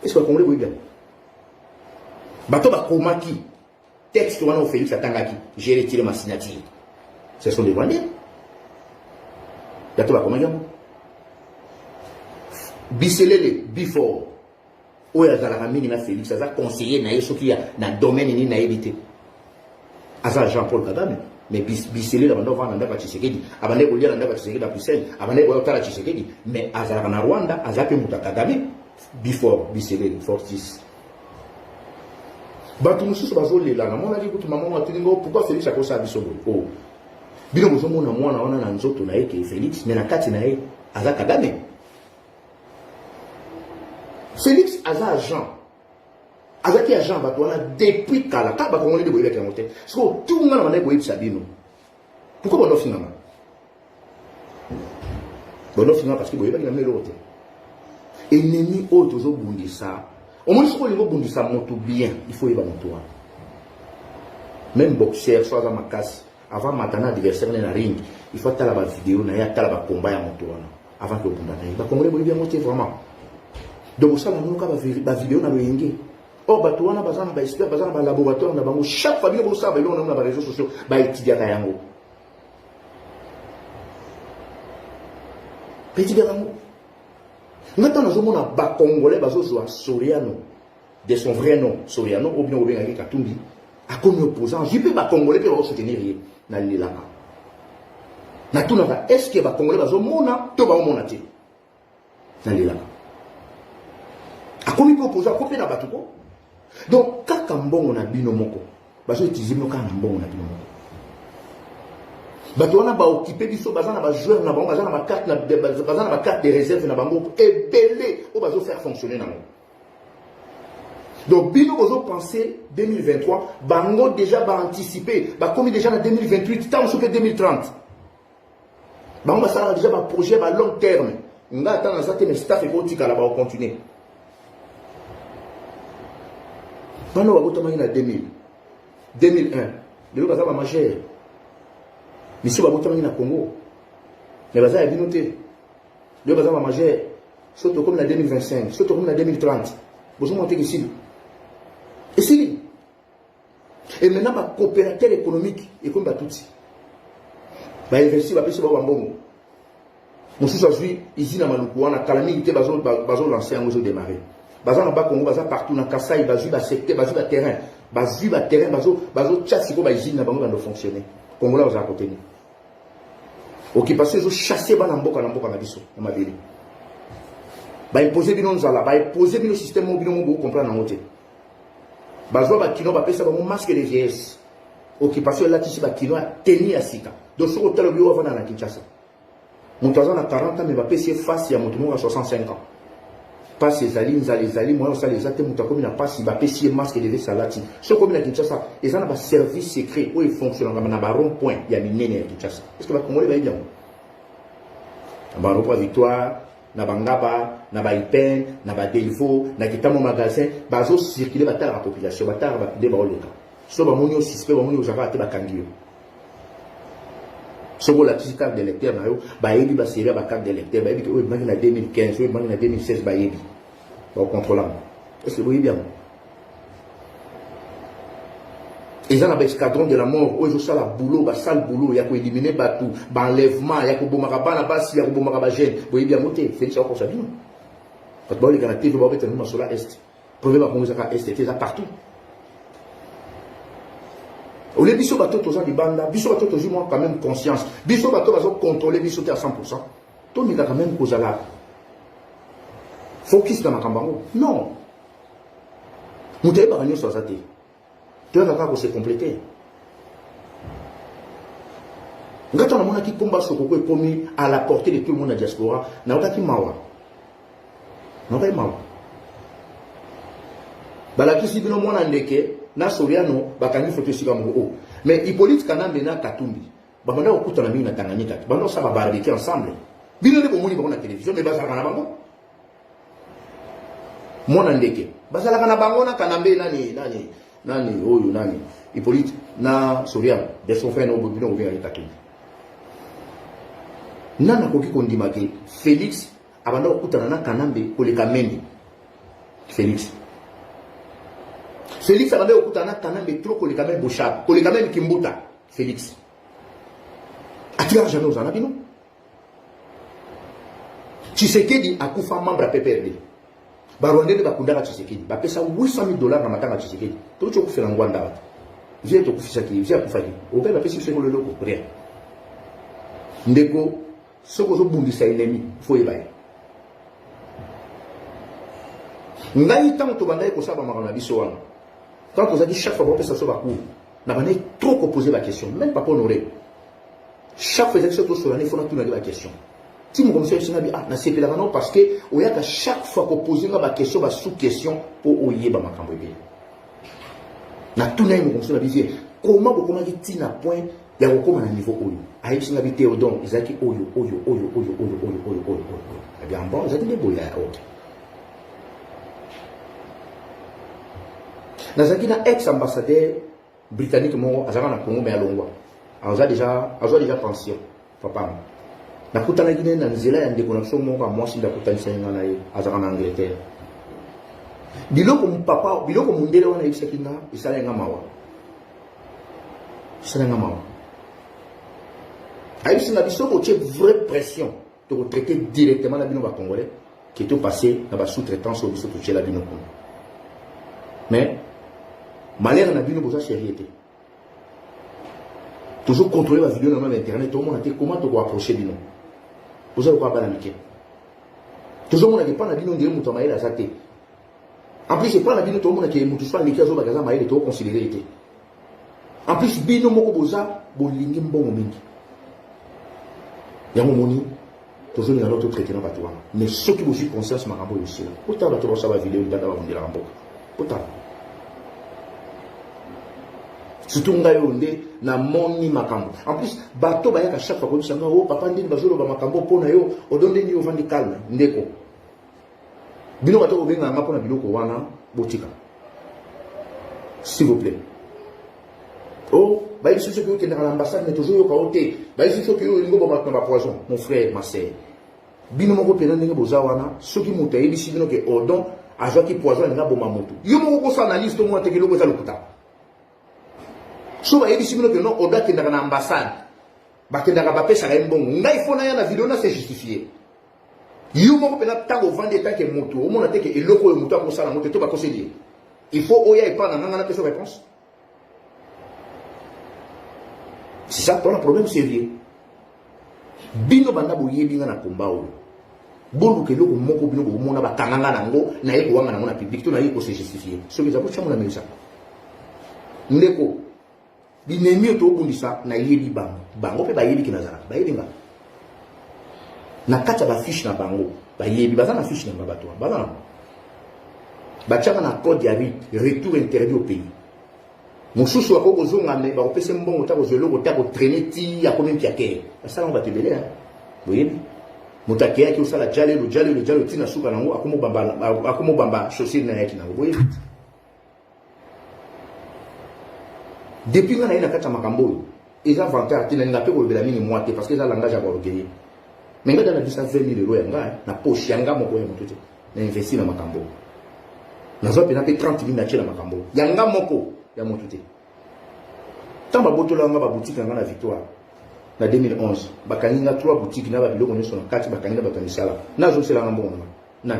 est-ce que congolais boy bien bato ba komaki texte wana au Félix atangaki j'ai retiré ma signature ce sont des rwandais bato ba komaki biselele before oya zalaka mingi na Félix aza conseiller na yeso ki na domaine ni na ebité aza Jean-Paul Kagame mais biselele bando vana ndaka Tshisekedi abande ko lia ndaka Tshisekedi apusel abande ko tala Tshisekedi mais azalaka na Rwanda azape muta Kagame before biselele fortis bato mususu bazolela na mona likutu maman watilingo pourquoi Félix akosa biso oh bino bozo mona mwana wana na nzoto na yeke Félix mais na kati na ye aza Kagame Félix aza agent azaki agent bato wana depuis kala ka bakongoli de boyebeka yango te siko tunga na bandai boyebisa bino pourquoi bono finanga parce que boyebaki na melo te ennemi oyo tozobundisa omoni siko olingo bundisa moto bien il faut yeba moto wana même boxeur so aza makasi avant matana adversaire na ring il faut tala ba vidéo na ya tala ba combat ya moto wana avant que obunda na ye bakongoli boyebi yango te vraiment donc ça nous ka ba vidéo na loyenge or bato wana bazana ba expert bazana ba laboratoire na bango chaque fois bino bosa ba ilo na ba réseaux sociaux ba étudier ka yango petit yango ngata na zomona ba congolais bazo zo Soriano de son vrai nom Soriano ou bien obenga ki Katumbi a comme opposant je peux ba congolais pe ba soutenir ye na lilaka na tuna ba est-ce que ba congolais bazo mona to ba mona te na lilaka a comme opposant ko pe na batuko donc kaka mbongo na bino moko bazo utiliser bino kaka mbongo na bino moko bato wana ba occuper biso bazana ba joueur na bango bazana ba carte na bazana ba carte de réserve na bango ebele o bazo faire fonctionner na bango donc bino bozo penser 2023 bango déjà ba anticiper ba commis déjà na 2028 tant sur que 2030 bango basala déjà ba projet ba long terme nga attend na zate mais staff eko tikala ba continuer bano bakotama na 2000 2001 lelo bazaba majeur misi bakotama na Congo mais bazaba bino te lelo bazaba majeur surtout comme na 2025 surtout comme na 2030 bozo monter ici et maintenant ba coopérateur économique et comme ba touti ba investir ba pesi ba mbongo mosusu azui ici na maluku wana kalami te bazo lancer yango zo démarrer baza na ba Congo baza partout na Kasai bazui ba secteur bazui ba terrain bazo chassi ko ba usine na bango ba no fonctionner Congo là baza côté ni occupation zo chasser ba na mboka na biso na mabeli ba imposer bino nzala ba imposer bino système mo bino mo comprendre na ngote bazo ba kino ba pesa ba mo masque de vieillesse occupation là tisi ba kino tenir à sika donc sur hôtel bio avant na Kinshasa montaza na 40 ans mais ba pesa face ya moto mo 65 ans passe ezali moi ça les até muta comme na passe ba pesi masque de salati so comme na Kinshasa et ça na ba service secret où il fonctionne na ba rond point ya minene ya Kinshasa est-ce que ba congolais ba bien ba rond point Victoire na bangaba na ba Ipen na ba Delvaux na kitamo magasin bazo circuler ba tala la population ba tala ba de ba oleka so ba monio suspect ba monio zaka te ba kangio so la carte d'électeur na yo ba yebi ba série ba carte d'électeur ba yebi o mangi na 2015 o mangi na 2016 ba yebi ba contrôlant est-ce que vous voyez bien et ça na ba escadron de la mort o ça la boulot ba sale boulot ya ko éliminer ba tout ba enlèvement ya ko bomaka bana basi ya ko bomaka ba jeune vous voyez bien moté Félix ko ça bien parce que ba le canapé va être na sola est problème ba konza ka est c'est ça partout. Au lieu biso bato toza libanda biso bato tozi moi quand même conscience biso bato bazo contrôler biso à 100% to nika quand même kozala focus na makambango non muteba kanyo so azate to ngaka ko se compléter ngato na mona ki komba soko ko ekomi à la portée de tout le monde na diaspora na okaki mawa na okaki mawa balaki sibino mona ndeke na Soriano bakangi photo sika mo mais Hippolyte Kanambe na Katumbi bamanda okuta na mingi na Tanganyika bando ça va barbecue ensemble bino le bomoni ba na télévision mais bazala na bango mona ndeke bazala na bango na kanambe nani oyo nani Hippolyte na Soria de son frère no bino obi à l'état nana koki kondima ke Félix abanda okuta na kanambe koleka mendi Félix abanda okuta na kanambe trop koleka mendi Bochab koleka mendi Kimbuta Félix atira jamais aux anabino Tshisekedi akufa membre à PPRD barondele bakundaka Tshisekedi bapesa $800,000 na matanga Tshisekedi to chokufela ngwanda watu vie to kufisa ki vie akufaki obe bapesa seko le loko rien ndeko soko zo bundisa ennemi faut ebaye ngai tant to bandai ko saba makana biso wana quand on a dit chaque fois bapesa so baku na bandai trop poser la question même pas honoré chaque fois que tout cela il faut tout la question si mon commissaire s'en a dit ah na c'est non parce que on y a qu'à chaque fois qu'on poser la question ba sous question pour oyer ba makambo bien na tout na mon commissaire dit comment vous comment dit na point ya ko na niveau oyo ayi singa bi Théodon izaki oyo eh bien bon ça dit boya OK na zakina ex ambassadeur britannique mon azaka na Congo mais alongwa a déjà pension papa na kutana gine na nzela ya ndeko na somo ka mwasi nda kutanisa ngana ye azaka na Angleterre biloko mpapa biloko mundele wana yisakina isala ngamawa ayisi na biso ko tche vraie pression to traiter directement la bino ba congolais qui est passé na ba sous-traitance au biso to tche la bino ko mais malheur na bino boza sérieuxité toujours contrôler la vidéo dans l'internet tout le monde a dit comment te approcher bino vous avez pas l'amitié toujours on a dit pas na bino ndire muto maïla zate en plus c'est pas na bino tout le monde qui muto soit likia zo bagaza maïla to considérer été en plus bino moko boza bolingi mbongo mingi yango moni toujours na l'autre traité na bato wana mais ceux qui aussi conscience makambo aussi là pourtant bato ba sa ba vidéo ndanda ba ndela mboka pourtant surtout ngayo nde na moni makambo en plus bato bayaka chaque fois ko sanga o papa ndini bazolo ba makambo pona yo odonde ni ovandi calme ndeko bino bato ko benga nga pona biloko wana botika s'il vous plaît oh ba ici ceux qui sont dans l'ambassade mais toujours yo ka oté ba ici ceux qui yo ngo ba na poison mon frère ma sœur bino moko pena ndenge boza wana ceux qui mutaye bisi bino ke odon azo ki poison nga boma moto yo moko ko sa analyse to mo tekelo ko za lokuta so ba yebi simino que non oda kendaka na ambassade ba kendaka ba pesa ka mbongo ngai fona ya na vidéo na c'est justifié yo moko pena tango vendre tant que moto o mona te que eloko yo moto akosala moto to ba conseiller il faut oya et pas na ngana question réponse c'est ça ton problème sérieux bino banda boyebi nga na komba o bolu ke loko moko bino bo mona ba kananga nango na yeko wanga nango na public to na yeko se justifier so que ça peut changer la melisa ndeko binemi to bundisa na yebi bango pe ba yebi kinazala ba yebi nga na kata ba fiche na bango ba yebi bazana fiche na bato bazana ba chama na code ya retour interdit au pays mususu akoko zonga me ba opese mbongo ta ko zelo ko ta ko traîner ti ya komi piake ça on va te belé hein boyebi mutake yake usala jale tina suka nango akomo bamba chaussure na yake nango boyebi depuis qu'on a eu la carte à Makambo, ils ont inventé un peu de la mine moitié parce qu'ils ont langage à Borgé. Mais quand on a dit ça 20 000 €, na poche yanga moko ya moto, na investi na Makambo. Na zo pena pe 30 000 na chela Makambo. Yanga moko ya moto te. Tant ba boto langa ba boutique nga na Victoire. Na 2011, bakaninga 3 boutiques na ba biloko nyoso na 4 bakaninga ba kanisala. Na zo sela ngambongo na.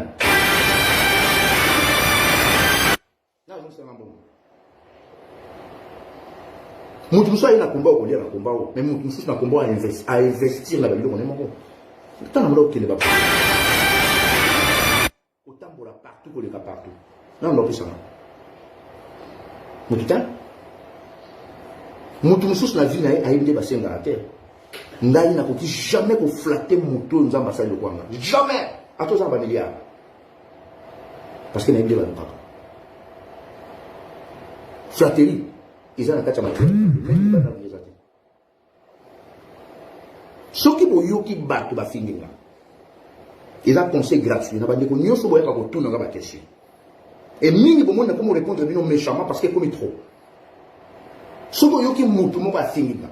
Na zo sela ngambongo. Mutu musa ina komba ko lia na komba o mais mutu musa na komba a investir na biloko ne moko tant na lokele ba otambola partout ko le partout na ndo pisa mutu musa na vie na ainde ba senga terre ngai na ko ki jamais ko flatter mutu nzamba sa le kwanga jamais atoza ba milliard parce que na inde ba papa flatterie ils ont la carte à matin. Ce qui vous yoki bato ba finginga. Ils ont conseil gratuit. N'a pas dit que nous sommes boya kako tout n'a pas question. Et mini bon monde comment répondre bino méchamment parce que comme trop. Ce que yoki mutu mo ba finginga.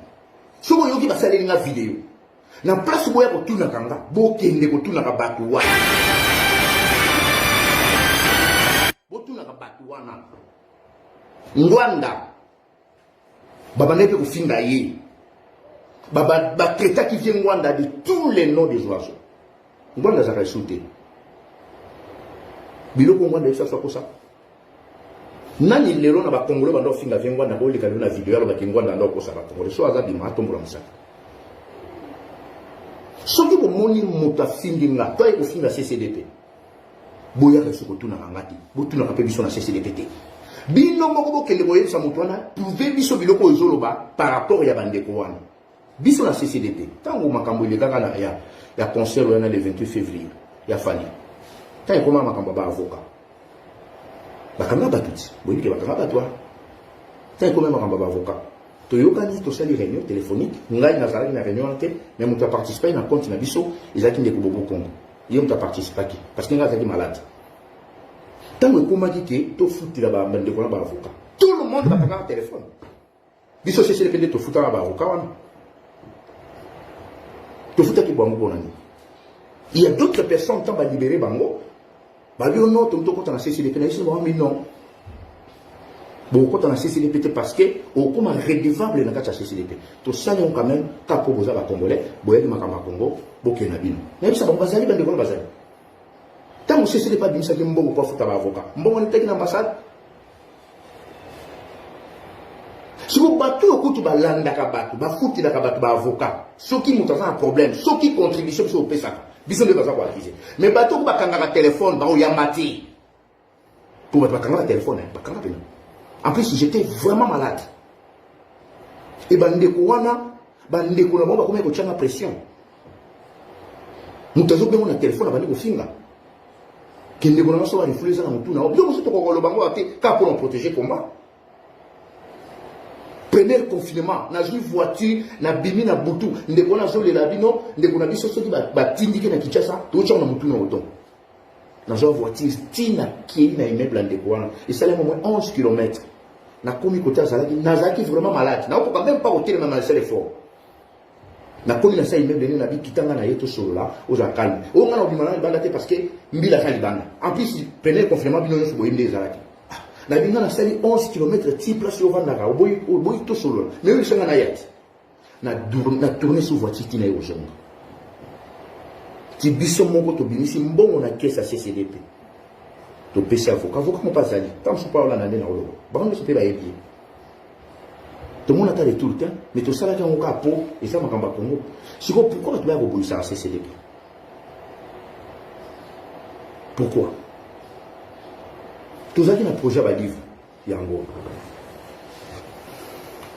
Ce que yoki ba salenga vidéo. Na place boya ko tout na kanga. Bo kende ko tout na ka bato wa. Bo tout na ka bato wa na. Ngwanda. Baba nepe ko finga ye. Baba traita qui vient Ngwanda de tous les noms des oiseaux. Ngwanda ça va sauter. Biloko Ngwanda ça soit comme ça. Nani lelo na ba Congolais bando finga vient Ngwanda ko leka na vidéo ba Ngwanda ndo ko ça ba Congolais so azabi ma tombola musaka. Soki bo moni muta finginga to e ko finga CCDP. Boya ka soko tuna ngati. Bo tuna ka pe biso na CCDP. Bino moko bo kele boye sa mutwana prouver biso biloko ezoloba par rapport ya bandeko wana. Biso la CCDP. Tant que makambo il y a concert le 28 février. Il y a fallu. Tant que makambo ba avocat. Bakanga batuti. Boyi ke bakanga batwa. Tant que makambo ba avocat. To yokani to sali réunion téléphonique. Ngai na sali na réunion ante, mais muta participer na compte na biso, ezaki ndeko bobo Congo. Yé muta participer ki parce que ngai zaki malade. Tant que koma ki ke to futi la ba ndeko na ba avocat. Tout le monde bakanga téléphone. Biso CCDP to futa la ba avocat wana. Il y a d'autres personnes qui ont libéré Bango. Non, tu as CCDP. Mais non. Beaucoup de CCDP parce que au comme redevable dans la CCDP. Tout ça, on quand même pas proposé à Congolais. Boye de Makamba Congo, Boké Nabino. Mais ça va baser dans le bazar. Tant que CCDP pas bien ça que m'bon pas foutre avocat. M'bon on était dans l'ambassade. Si vous battez au coup, tu vas l'anda kabatu, va foutre la kabatu, va avocat. Ceux qui ont un problème, ceux qui contribuent sur le PSA, ils ont des choses à acquiser. Mais bateau, vous avez un téléphone, vous avez un mati. Pour votre un téléphone, en plus, j'étais vraiment malade. Et bandekouana, bandekouana, bon, comment vous avez la pression. Nous avons besoin d'un téléphone, bandekou finga. Qui ne connaît pas l'influence dans tout. Nous avons besoin de bango pour nous protéger comment. Premier confinement, na une voiture, na bimi na butu, ndeko na zo le labino, ndeko na biso soki ba tindike na Kinshasa, to tchona mutu na oto. Na zo voiture tina ki na immeuble ndeko wana. Et ça au moins 11 km. Na komi côté azalaki, na zaki vraiment malade. Na ko même pas hôtel même na seul effort. Na komi na sa immeuble na bi kitanga na yeto solo là, aux calme. O ngana obimana bandate parce que mbila sa libana. En plus, premier confinement bino so boyinde zalaki. Na binga na sali 11 km type place au Vandaka au boy tout solo mais oui sanga na yet na tourner sur voiture qui na yo jonga ti biso moko to binisi mbongo na caisse à CCDP to pesa avocat mo pas ali tant so pas na ndena olo ba ngo so pe ba yebi to mona ta tout le temps mais to sala ka ngoka po et ça makamba Congo siko pourquoi tu vas rebouiller ça à CCDP pourquoi tout ça qui est un projet à livre, Yango.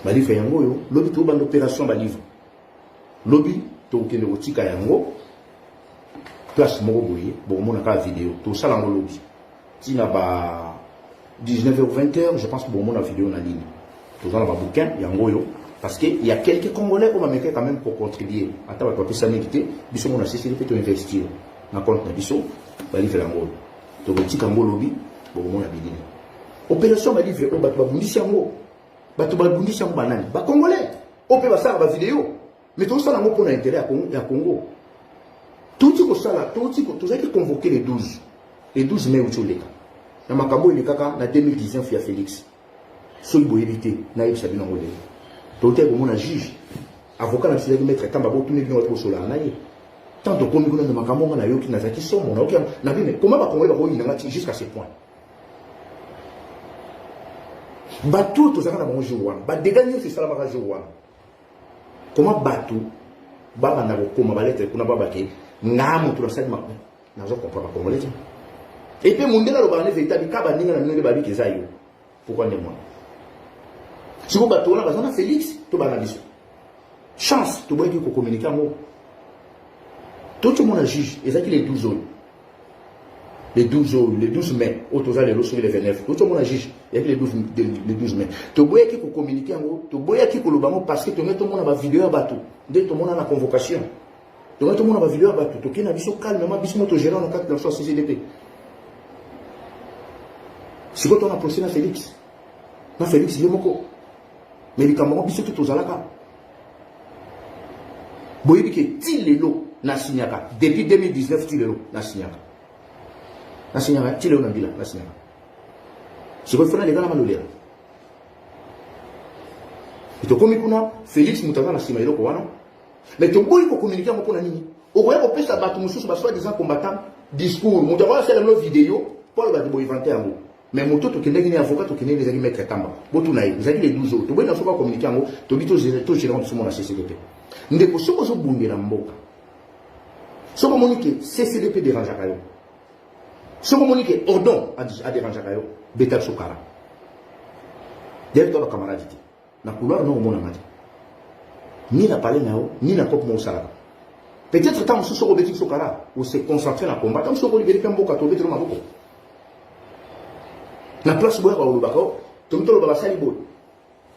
Ma livre Yango, yo, lobby tout ban d'opération à livre. Lobby, tout qui est le tika Yango, place Moroboye, bon, mon a vidéo, tout ça dans le lobby. Si n'a pas 19h-20h, je pense que bon, mon a vidéo en ligne. Tout ça dans le bouquin, Yango, yo, parce qu'il y a quelques Congolais qui vont quand même pour contribuer. Attends, on va pas s'améliorer, bisous, mon a cessé de investir. Dans le compte de bisous, ma livre Yango. Tout le tika Yango lobby. Opération va livrer au Babundi Siango. Babundi Siango banane. Ba Congolais. On peut passer la vidéo. Mais tout ça n'a pas intérêt à Congo. Tout ce ça là, tout ça qui convoqué les 12. Les 12 mai où tu l'es. Dans ma cabo il est caca, en 2019, il y a Félix. Seul boy évité, naïf Sabine Angolé. Tout est comme on a juge. Avocat n'a pas mettre tant babo tout n'est pas trop solar. Tant de commis de ma camo, on a eu qui n'a pas qui sont. Comment va Congolais va jusqu'à ce point? Batou tout ça na bon jour ba dégagner c'est ça la ba jour comment batou baba na ko ma balete kuna baba ke ngamu to sa ma na zo comprendre comment les et puis mondela lo ba ne véritable ka ba ninga na nele ba bi ke zayo pourquoi ne moi si vous batou na ba na Félix to ba na biso chance to boy ko communiquer mo tout le monde a juge exact les 12 ans les 12 mai, au total les 29. Tout le monde a juge, il y a les 12 mai. Tu vois qui communiquer en haut, tu vois qui parce que tout le monde a vidéo à bateau. Dès tout le monde a la convocation. Donc tout le monde va vidéo à tout qui n'a biso calmement biso to gérant dans cadre de la CCDP. Si quand on a procédé à Félix, na Félix Yomoko, mais les camarades biso tout aux alaka. Boyebi que Tilelo na signaka depuis 2019 Tilelo na signaka. Na signaka Tilelo na bila na signaka. Si vous faites les gars na malolera. Et to komi kuna Félix Moutaza na simailo ko wana. Mais to boyi ko communiquer mo na nini? O ko ya ko pesa batu mususu ba soit des combattants discours. Moutaza c'est la vidéo pour le boyi inventer ngo. Mais moto to kende ni avocat to kende les amis mettre tamba. Botu na yi, vous avez les 12 autres. To boyi na so ba communiquer ngo, to bito gérant de mon CCDP. Ndeko soko zo bundira mboka. Soko monique CCDP dérange kayo. Soko monique ordon a dérange kayo. Beta Sokara. D'ailleurs, dans camarade, na couloir non au monde amadi. Ni na parler nao, ni na cop mon sala. Peut-être tant sous au Beti Sokara, où se concentrer dans le combat, tant sous au libérer comme beaucoup, tomber trop maboko. Na place boire au Lubako, tombe tout le baba salibo.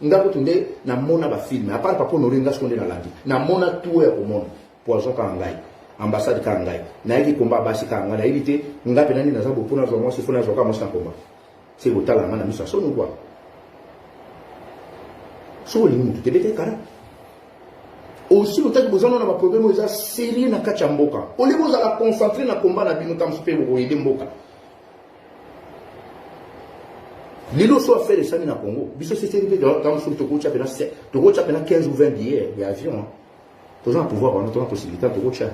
Ndako tunde na mona ba film, à part papa noringa ce qu'on est dans la vie. Na mona tout est au monde. Poison kangai. Ambassade kangai. Na yaki combat basi kangai, na éviter, ngape nani na zabo pour na zomo, si faut na zoka mo sa combat. C'est au talent, on a mis ça sur nous quoi. Sur les minutes, tu es carré. Aussi, le temps que vous avez un problème, vous avez sérieux dans Kachamboka. Au lieu de vous concentrer dans le combat, vous avez super vous aider Mboka. L'île soit fait de ça dans le Congo. Biso c'est arrivé dans le sud de Togo, tu as 15 ou 20 billets d'avion. Tu as un pouvoir, on a une possibilité de Togo. Tu as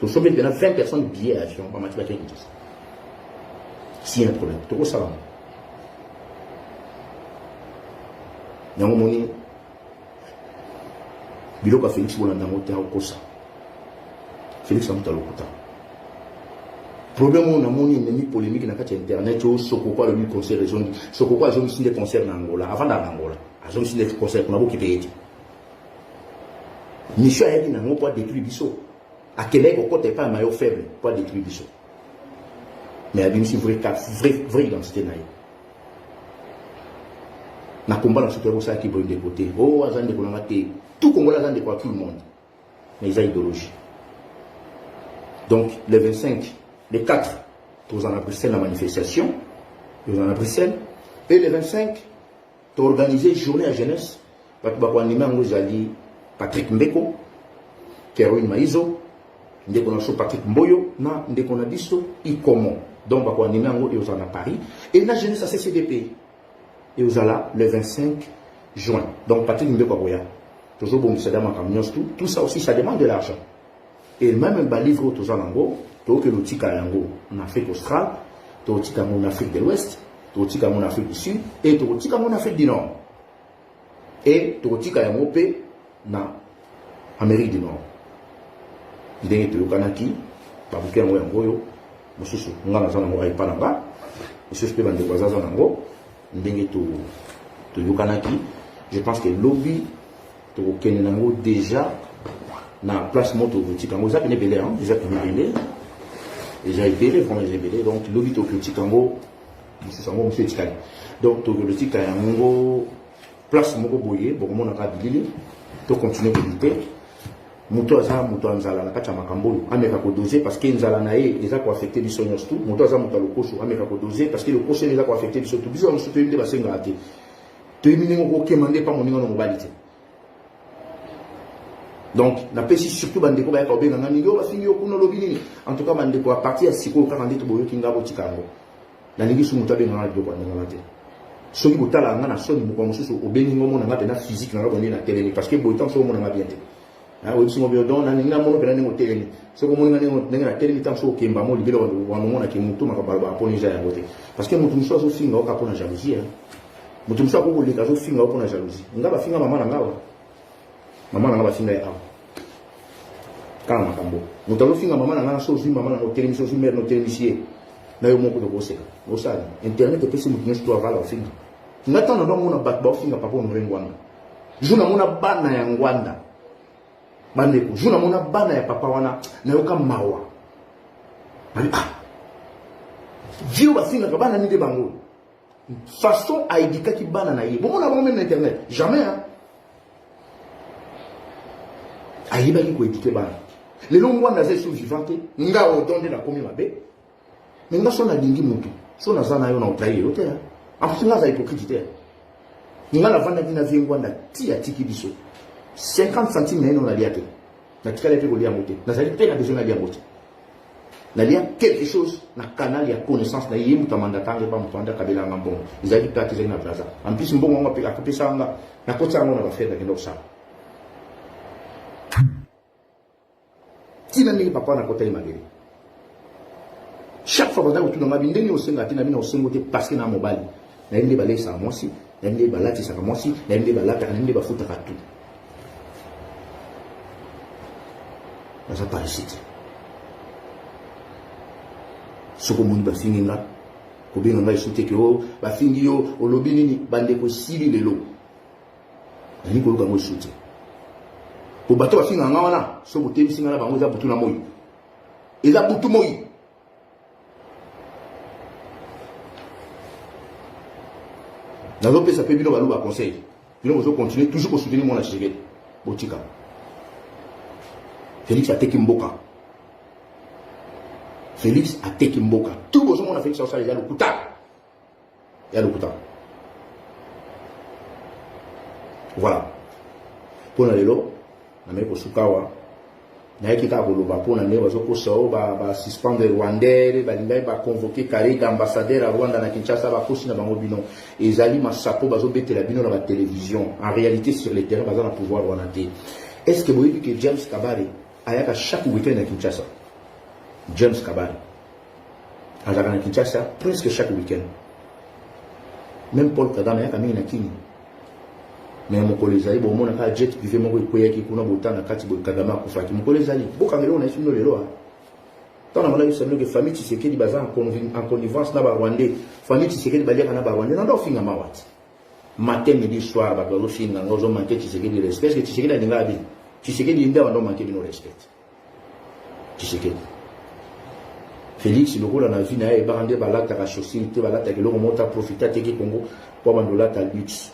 20 personnes billets d'avion. S'il y a un problème, Togo ça va. Yango moni biloka Félix Bolanda ngote akosa Félix amuta lokuta problème on a moni ennemi polémique na kati internet au sokoko le conseil raison sokoko a zomi sinde concert na Angola avant da Angola a zomi sinde concert na boki payé mission a été na ngo pour détruire biso à Québec au côté pas maillot faible pour détruire biso mais a bien si vrai identité na na combat dans ce que ça qui brûle des côtés. Oh, azan de Konamate, tout Congolais azan de quoi tout le monde. Mais ils ont idéologie. Donc, les 25, les 4, tous en Bruxelles la manifestation, tous en Bruxelles, et les 25, tu as organisé journée à jeunesse, tu as animé en Patrick Mbeko, Kéroïne Maïzo, Patrick Mboyo, Ndekona Bisso, Ikomo. Donc, tu as animé en Paris, et la jeunesse à CCDP. Et vous allez le 25 juin. Donc, Patrick Mbeko Boya. Toujours bon, ça demande tout ça aussi, ça demande de l'argent. Et même un livre aux Anango, tout que l'outil Kayango en Afrique australe, tout l'outil en Afrique de l'Ouest, tout l'outil en Afrique du Sud, et tout l'outil en Afrique du Nord. Et tout l'outil Kayango en Amérique du Nord. Il y a des Kanaki, Babuki en Goyo, Monsieur Ngana Zanango Aipananga, Monsieur Speban de Zanango. Je pense que le lobby déjà na place moto politique en ça belé hein déjà belé vraiment belé donc le lobby politique en gros monsieur Tikali donc politique en gros place moko boyer bon mon aka bilili to continuer de lutter moto anzala na kacha makambo ameka ko doser parce que nzala na ye eza ko affecter biso nyonso tout moto aza moto lokoso ameka ko doser parce que le koso eza ko affecter biso tout biso moto yinde basenga ate to yimini ngo kemande pa moninga no mobalite donc na pesi surtout bandeko ba ka obenga ngani yo bafingi yo kuno lobini en tout cas bandeko à partir ya siko ka ndito boyo kinga bo tikango na ningi su moto abenga na joko na ngate soki botala ngana soni mo ko mosusu obengi ngo mona ngate na physique na ngabonde na télé parce que boitan so mona ngabiyente oui, si on veut donner un amour, on a télé. Ce qu'on a la télé, tant que Kimba, mon libéral, on a qui moutou, ma cabarba, pour les gens à voter. Parce que mon choix au film, on a pour la jalousie. Mon choix pour les cas au film, on a jalousie. On a fait maman en avant. Maman en a fait en quand ma cambo. Nous avons fait maman en a chose, maman en télévision, mère, nos télévisiers. N'a eu mon coup de bossé. Au salon. Internet, est possible que nous soyons à la fin. Nous attendons mon abattement, film à papa, nous ringwanda. Je n'ai pas banna yangwanda. Bandeko, je n'ai pas bana ya papa wana na yoka mawa. Dieu va finir bana ni de bango. Façon à éduquer qui bana na yi. Bon, on a même internet, jamais hein. Aïba qui ko éduquer bana. Les longs mois n'azé sous vivante, nga odonde na komi mabe. Mais nga sona dingi mutu. Sona zana yo na otaye yote. En plus nga za hypocrite. Nga la vanda dina viengwa na ti atiki biso. 50 centimes na liate. Na tika lepe kolia mote. Na zali pe na besoin na lia mote. Na lia quelque chose na canal ya connaissance na yemu tamanda tanga pa mutanda kabela ngambon. Izali pati zali na plaza. En plus mbongo nga pe akapesa nga na kota ngo na ba faire na ça. Tina ni papa na kota imageli. Chaque fois que vous avez un peu de temps, vous avez parce que na mobile. Na yende balé sa mosi, na yende balati sa mosi, na yende balata, na yende bafuta tout. Ça pas ici. Ce que moun ba fingi là, ko bi nga isute ke o ba fingi yo o lobi nini bande ko sili lelo. Na ni ko luka mo isute. Ko bato ba finga nga wana, so bote bisinga na bango za butu na moyi. Eza butu moyi. Dans l'autre pays, ça peut bien nous conseil. Puis nous allons continuer toujours pour soutenir mon achète. Botika. Félix a teki mboka. Félix a teki mboka. Tout le monde a fait ça, il y a le kuta. Il y a le kuta. Voilà. Pour la lelo, na meko sukawa. Na yaki ka boloba pour na ne wazo ko so ba suspendre Rwandais ba lingai ba convoquer carré d'ambassadeur à Rwanda na Kinshasa ba kosi na bango bino ezali masapo bazo betela bino na la télévision en réalité sur le terrain baza na pouvoir rwandais. Est-ce que vous voyez que James Kabare ayaka chaque week-end à Kinshasa? James Kabare azaka na Kinshasa presque chaque week-end. Même Paul Kagame ayaka mingi na kini. Mais mon collègue Zali, bon, mon a jet privé, mon collègue qui kuna botan na kati bo Kagame akufaki. Mon collègue Zali, bo kamelo na fino lelo. Tant na malawi semble que famille Tshisekedi baza en connivence na ba Rwandais. Famille Tshisekedi balia na ba Rwandais na do finga mawati. Matin midi soir ba do finga ngozo manquer Tshisekedi respect que Tshisekedi ndinga abi. Tshisekedi nda ndo manquer de no respect. Tshisekedi. Félix le rôle na vie na e barande balata ka chaussée, balata ke lo monta profiter te ki Congo pour bandolata luxe.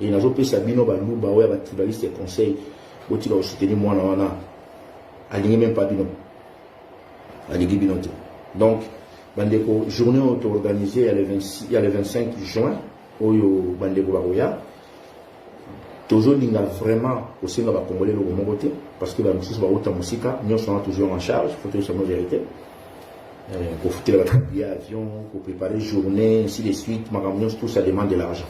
Et nous avons fait Bino Balouba, ouais, avec tribaliste et conseil, où tu vas soutenir moi, non, aligné même pas Bino. Aligné Bino. Donc, Bandeko, journée auto-organisée, il y a le 25 juin, où Bandeko Baroya. Toujours, il y a vraiment aussi dans la Congolais le côté, parce que la musique va autant musique, nous sommes toujours en charge, il faut que ce soit la vérité. Pour foutre la billet avion, pour préparer journée, ainsi de suite, tout ça demande de l'argent.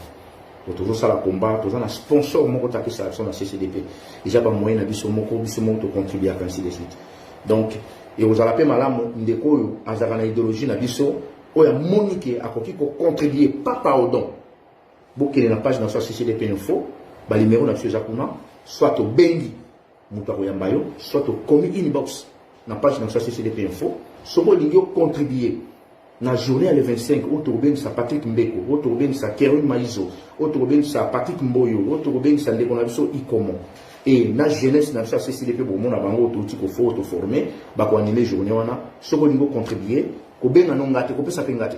Toujours ça la combat, toujours un sponsor moko taper ça action la CCDP. Déjà pas moyen na biso moko to contribuer à ainsi de suite. Donc et vous allez malamu ndeko yo azaka na idéologie na biso o ya monique akoki ko contribuer pas par don. Bokele na page na so CCDP info, ba numéro na biso kuna soit au bengi muta ko yambayo, soit au commis inbox na page na so CCDP info, somo lingi contribuer. Na journée le 25, autour sa Patrick Mbeko, autour sa Kerun Maizo, autour sa Patrick Mboyo, autour sa Ndekonabiso Ikomo. Et na jeunesse na sa CCDP pour mon abango tout ko faut to former, ba ko animer journée wana, soko lingo contribuer, ko benga no ngate, ko pesa pengate.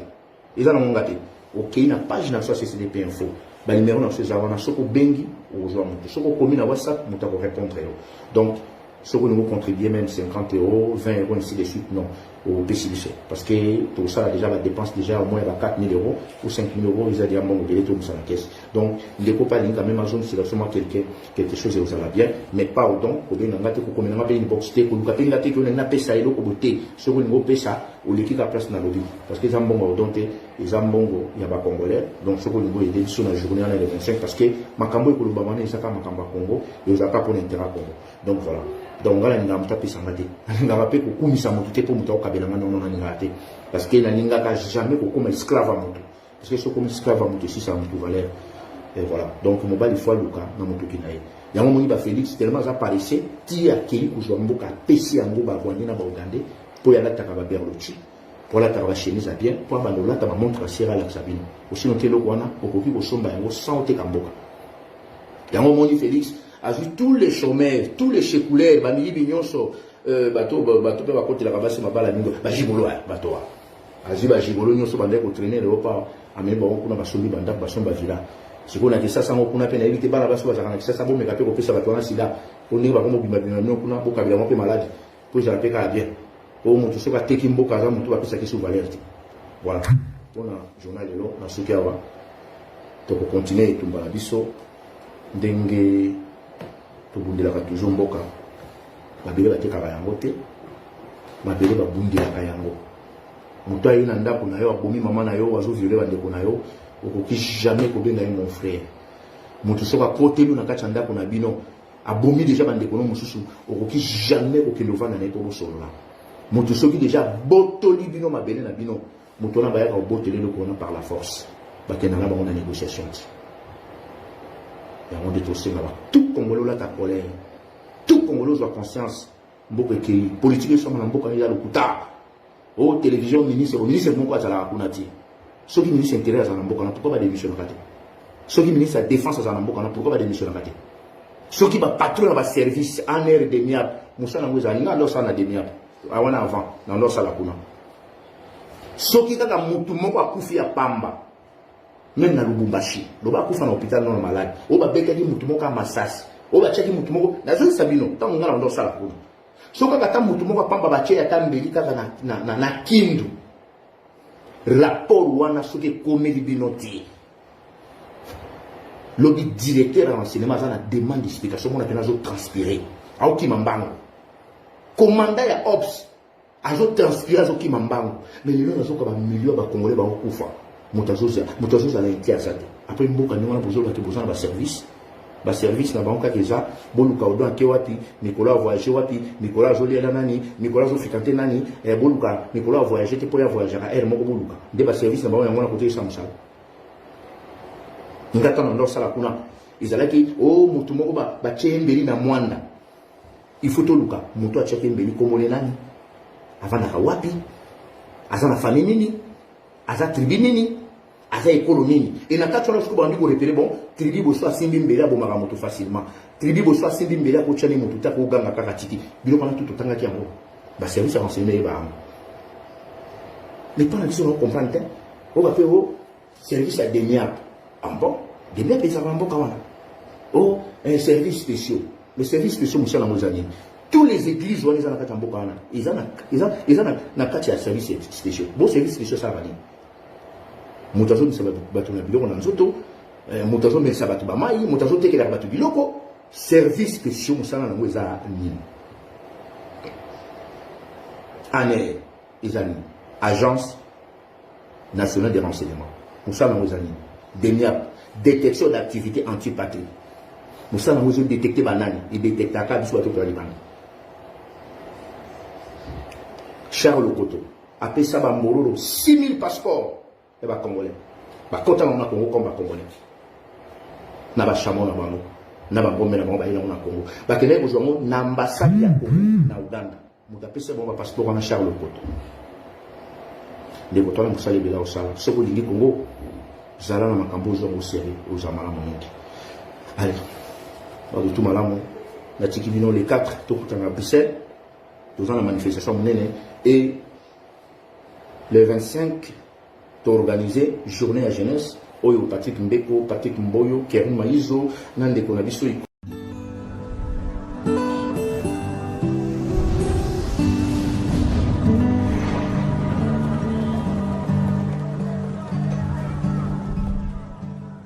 Eza na ngate. OK na page na sa CCDP info. Ba numéro na sa wana soko bengi o zo mutu. Soko komi na WhatsApp muta ko répondre yo. Donc soko lingo contribuer même 50 €, 20 € ainsi de suite non. Au PCDC. Parce que tout ça, déjà, la dépense déjà au moins 4 000 € ou 5 000 € ils ont dit à mon mobilité tout ça la caisse. Donc, les copains, quand même, en zone, c'est absolument quelque chose et vous allez bien, mais pas autant, au bien, on a comme on a une box, pour nous capter la tête, on a payé ça et l'autre côté, sur une grosse ça, ou l'équipe à place dans le lobby. Parce que les ambons, donc, les ambons, il y a pas congolais, donc, ce qu'on veut aider sur la journée, on a les 25, parce que ma cambo est pour le Bamane, et ça, ma cambo Congo, et vous n'avez pas pour l'intérêt Congo. Donc, voilà. Donc, on a une gamme tapée sans rater. On a rappelé pour nous, ça m'a tout pour nous, parce que la linga n'a jamais comme esclave à moto. Parce que c'est comme esclave à moto, si ça a moto valeur. Et voilà. Donc, mon bal, il faut Luka, dans moto qui naïe. Il y a un moment où Félix, tellement ça apparaissait, qui a qui, où je vais m'boka, PC en gros, Bavoine, Bagandé, pour y aller à Takaba Berlochi, pour la Takaba Chéniza bien, pour avoir la Takaba montre à Sierra Laxabine. Aussi, on télé Wana, pour qu'on puisse somber en gros, sans Tekamboka. Il y a un moment où Félix a vu tous les chômeurs, tous les chécouleurs, Bamili Bignonso, bateau pe bakoti la kabasi mabala mingo ba jibolo ya bateau azi ba jibolo nyoso bande ko traîner le pas amene ba kuna basombi banda basomba villa sikona ke sasa ngo kuna pe na éviter bana baso bazaka na sasa bo meka pe ko pesa bato na sida oni ba komo bima bima kuna bo kabila mo pe malade pour que j'appelle bien. Pour mon tout ce qui est Kimbo Kaza, mon tout va passer sur valeur. Voilà. Pour le journal de l'eau, dans ce cas-là, tu peux continuer tout le biso, dengue, tu peux dire toujours mboka. Ma bébé va te karayangote, ma bébé va bundi la kayango. Mon toi il nanda pour nayo, abomi maman nayo, oiseau violet va ndeko nayo, okoki jamais ko benga mon frère. Mon tout ce qui est côté nous na kachanda pour nabino, abomi déjà bandeko no mususu, okoki jamais ko kelova na neto solo là. Mon tout ce qui déjà botoli bino ma belle na bino. Moutona va être au bout de l'eau par la force. Parce qu'il y a une négociation. Il y a un détourné là-bas. Tout Congolais a ta colère. Tout Congolais a conscience. Beaucoup de politiques sont dans beaucoup de le couta. Oh, télévision, ministre, de mon quoi, ça l'a raconté. Ceux qui ministre intérieur, ça n'a pas pourquoi pas démissionner. Ceux qui ministre de défense, ça n'a pas pourquoi pas démissionner. Ceux qui va patron dans service en air de miab. Moussa n'a pas dit, non, ça n'a pas de miab. Avant, dans l'or, ça l'a raconté. Soki kaka mutu moko akufi ya pamba même na Lubumbashi loba akufa na hôpital non malade oba bekaki mutu moko masasi oba cheki mutu moko nazo sabino tango ngala ndo sala ko soka kata mutu moko pamba ba che ya tambeli kaka na kindu rapport wana soki komeli binoti lobi directeur en cinéma ça na demande d'explication mona penazo transpirer au kimambango commandant ya ops azo transpirer azo kimambango mais les gens azo ka ba millions ba congolais ba okufa mutazoza la intiasa après mboka ni wana bozola ke bozana ba service na banka keza boluka odo ake wapi Nicolas voyager wapi Nicolas zo lela nani Nicolas zo fikante nani boluka Nicolas voyager te pour ya voyager à air moko boluka de ba service na bango yango côté samsal ngata na ndo sala kuna izalaki o mutu moko ba chembeli na mwanda il faut to luka mutu a chembeli komole nani avana ka wapi azana famille nini aza tribu nini aza école nini et na katona suko bandi ko repérer bon tribu bo so asimbi mbela bo maka moto facilement tribu bo so asimbi mbela ko chani moto ta ko ganga kaka tiki bilo kana tout tanga ki yango ba service renseigné ba mais pas la vision on comprend te on va faire au service à demiap en bon demiap ils avant bon kawana oh un service spécial le service spécial monsieur la mozani tous les églises où ils ont la katambo kana ils ont na katia service spécial bon service spécial ça va dire mutazo misaba batu na biloko na nzoto mutazo misaba batu ba mai mutazo tekela batu biloko service spécial musana na mweza nini ane izani agence nationale de renseignement musana na mweza nini DENIAP détection d'activité antipatrie musana na mweza détecter banani et détecter ka biso bato kwa libanda Charles Lokoto appelle ça Mororo 6000 passeports et ba congolais ba kota na Congo comme ba congolais na ba chamon na bango na ba bombe na bango ba ila na Congo ba kene ko jomo na ambassade ya Congo na Uganda mu appelle ça ba passeport na Charles Lokoto de ko tona musali bila osala soko lingi Congo zala na makambo zo mo seri o zamala mongi allez ba tout malamu na tikibino les 4 to kutanga Bruxelles dans la manifestation menée et le 25 tu organisé journée à jeunesse oyo Patrick Mbeko Patrick Mboyo Kerim Maizo nande konabiso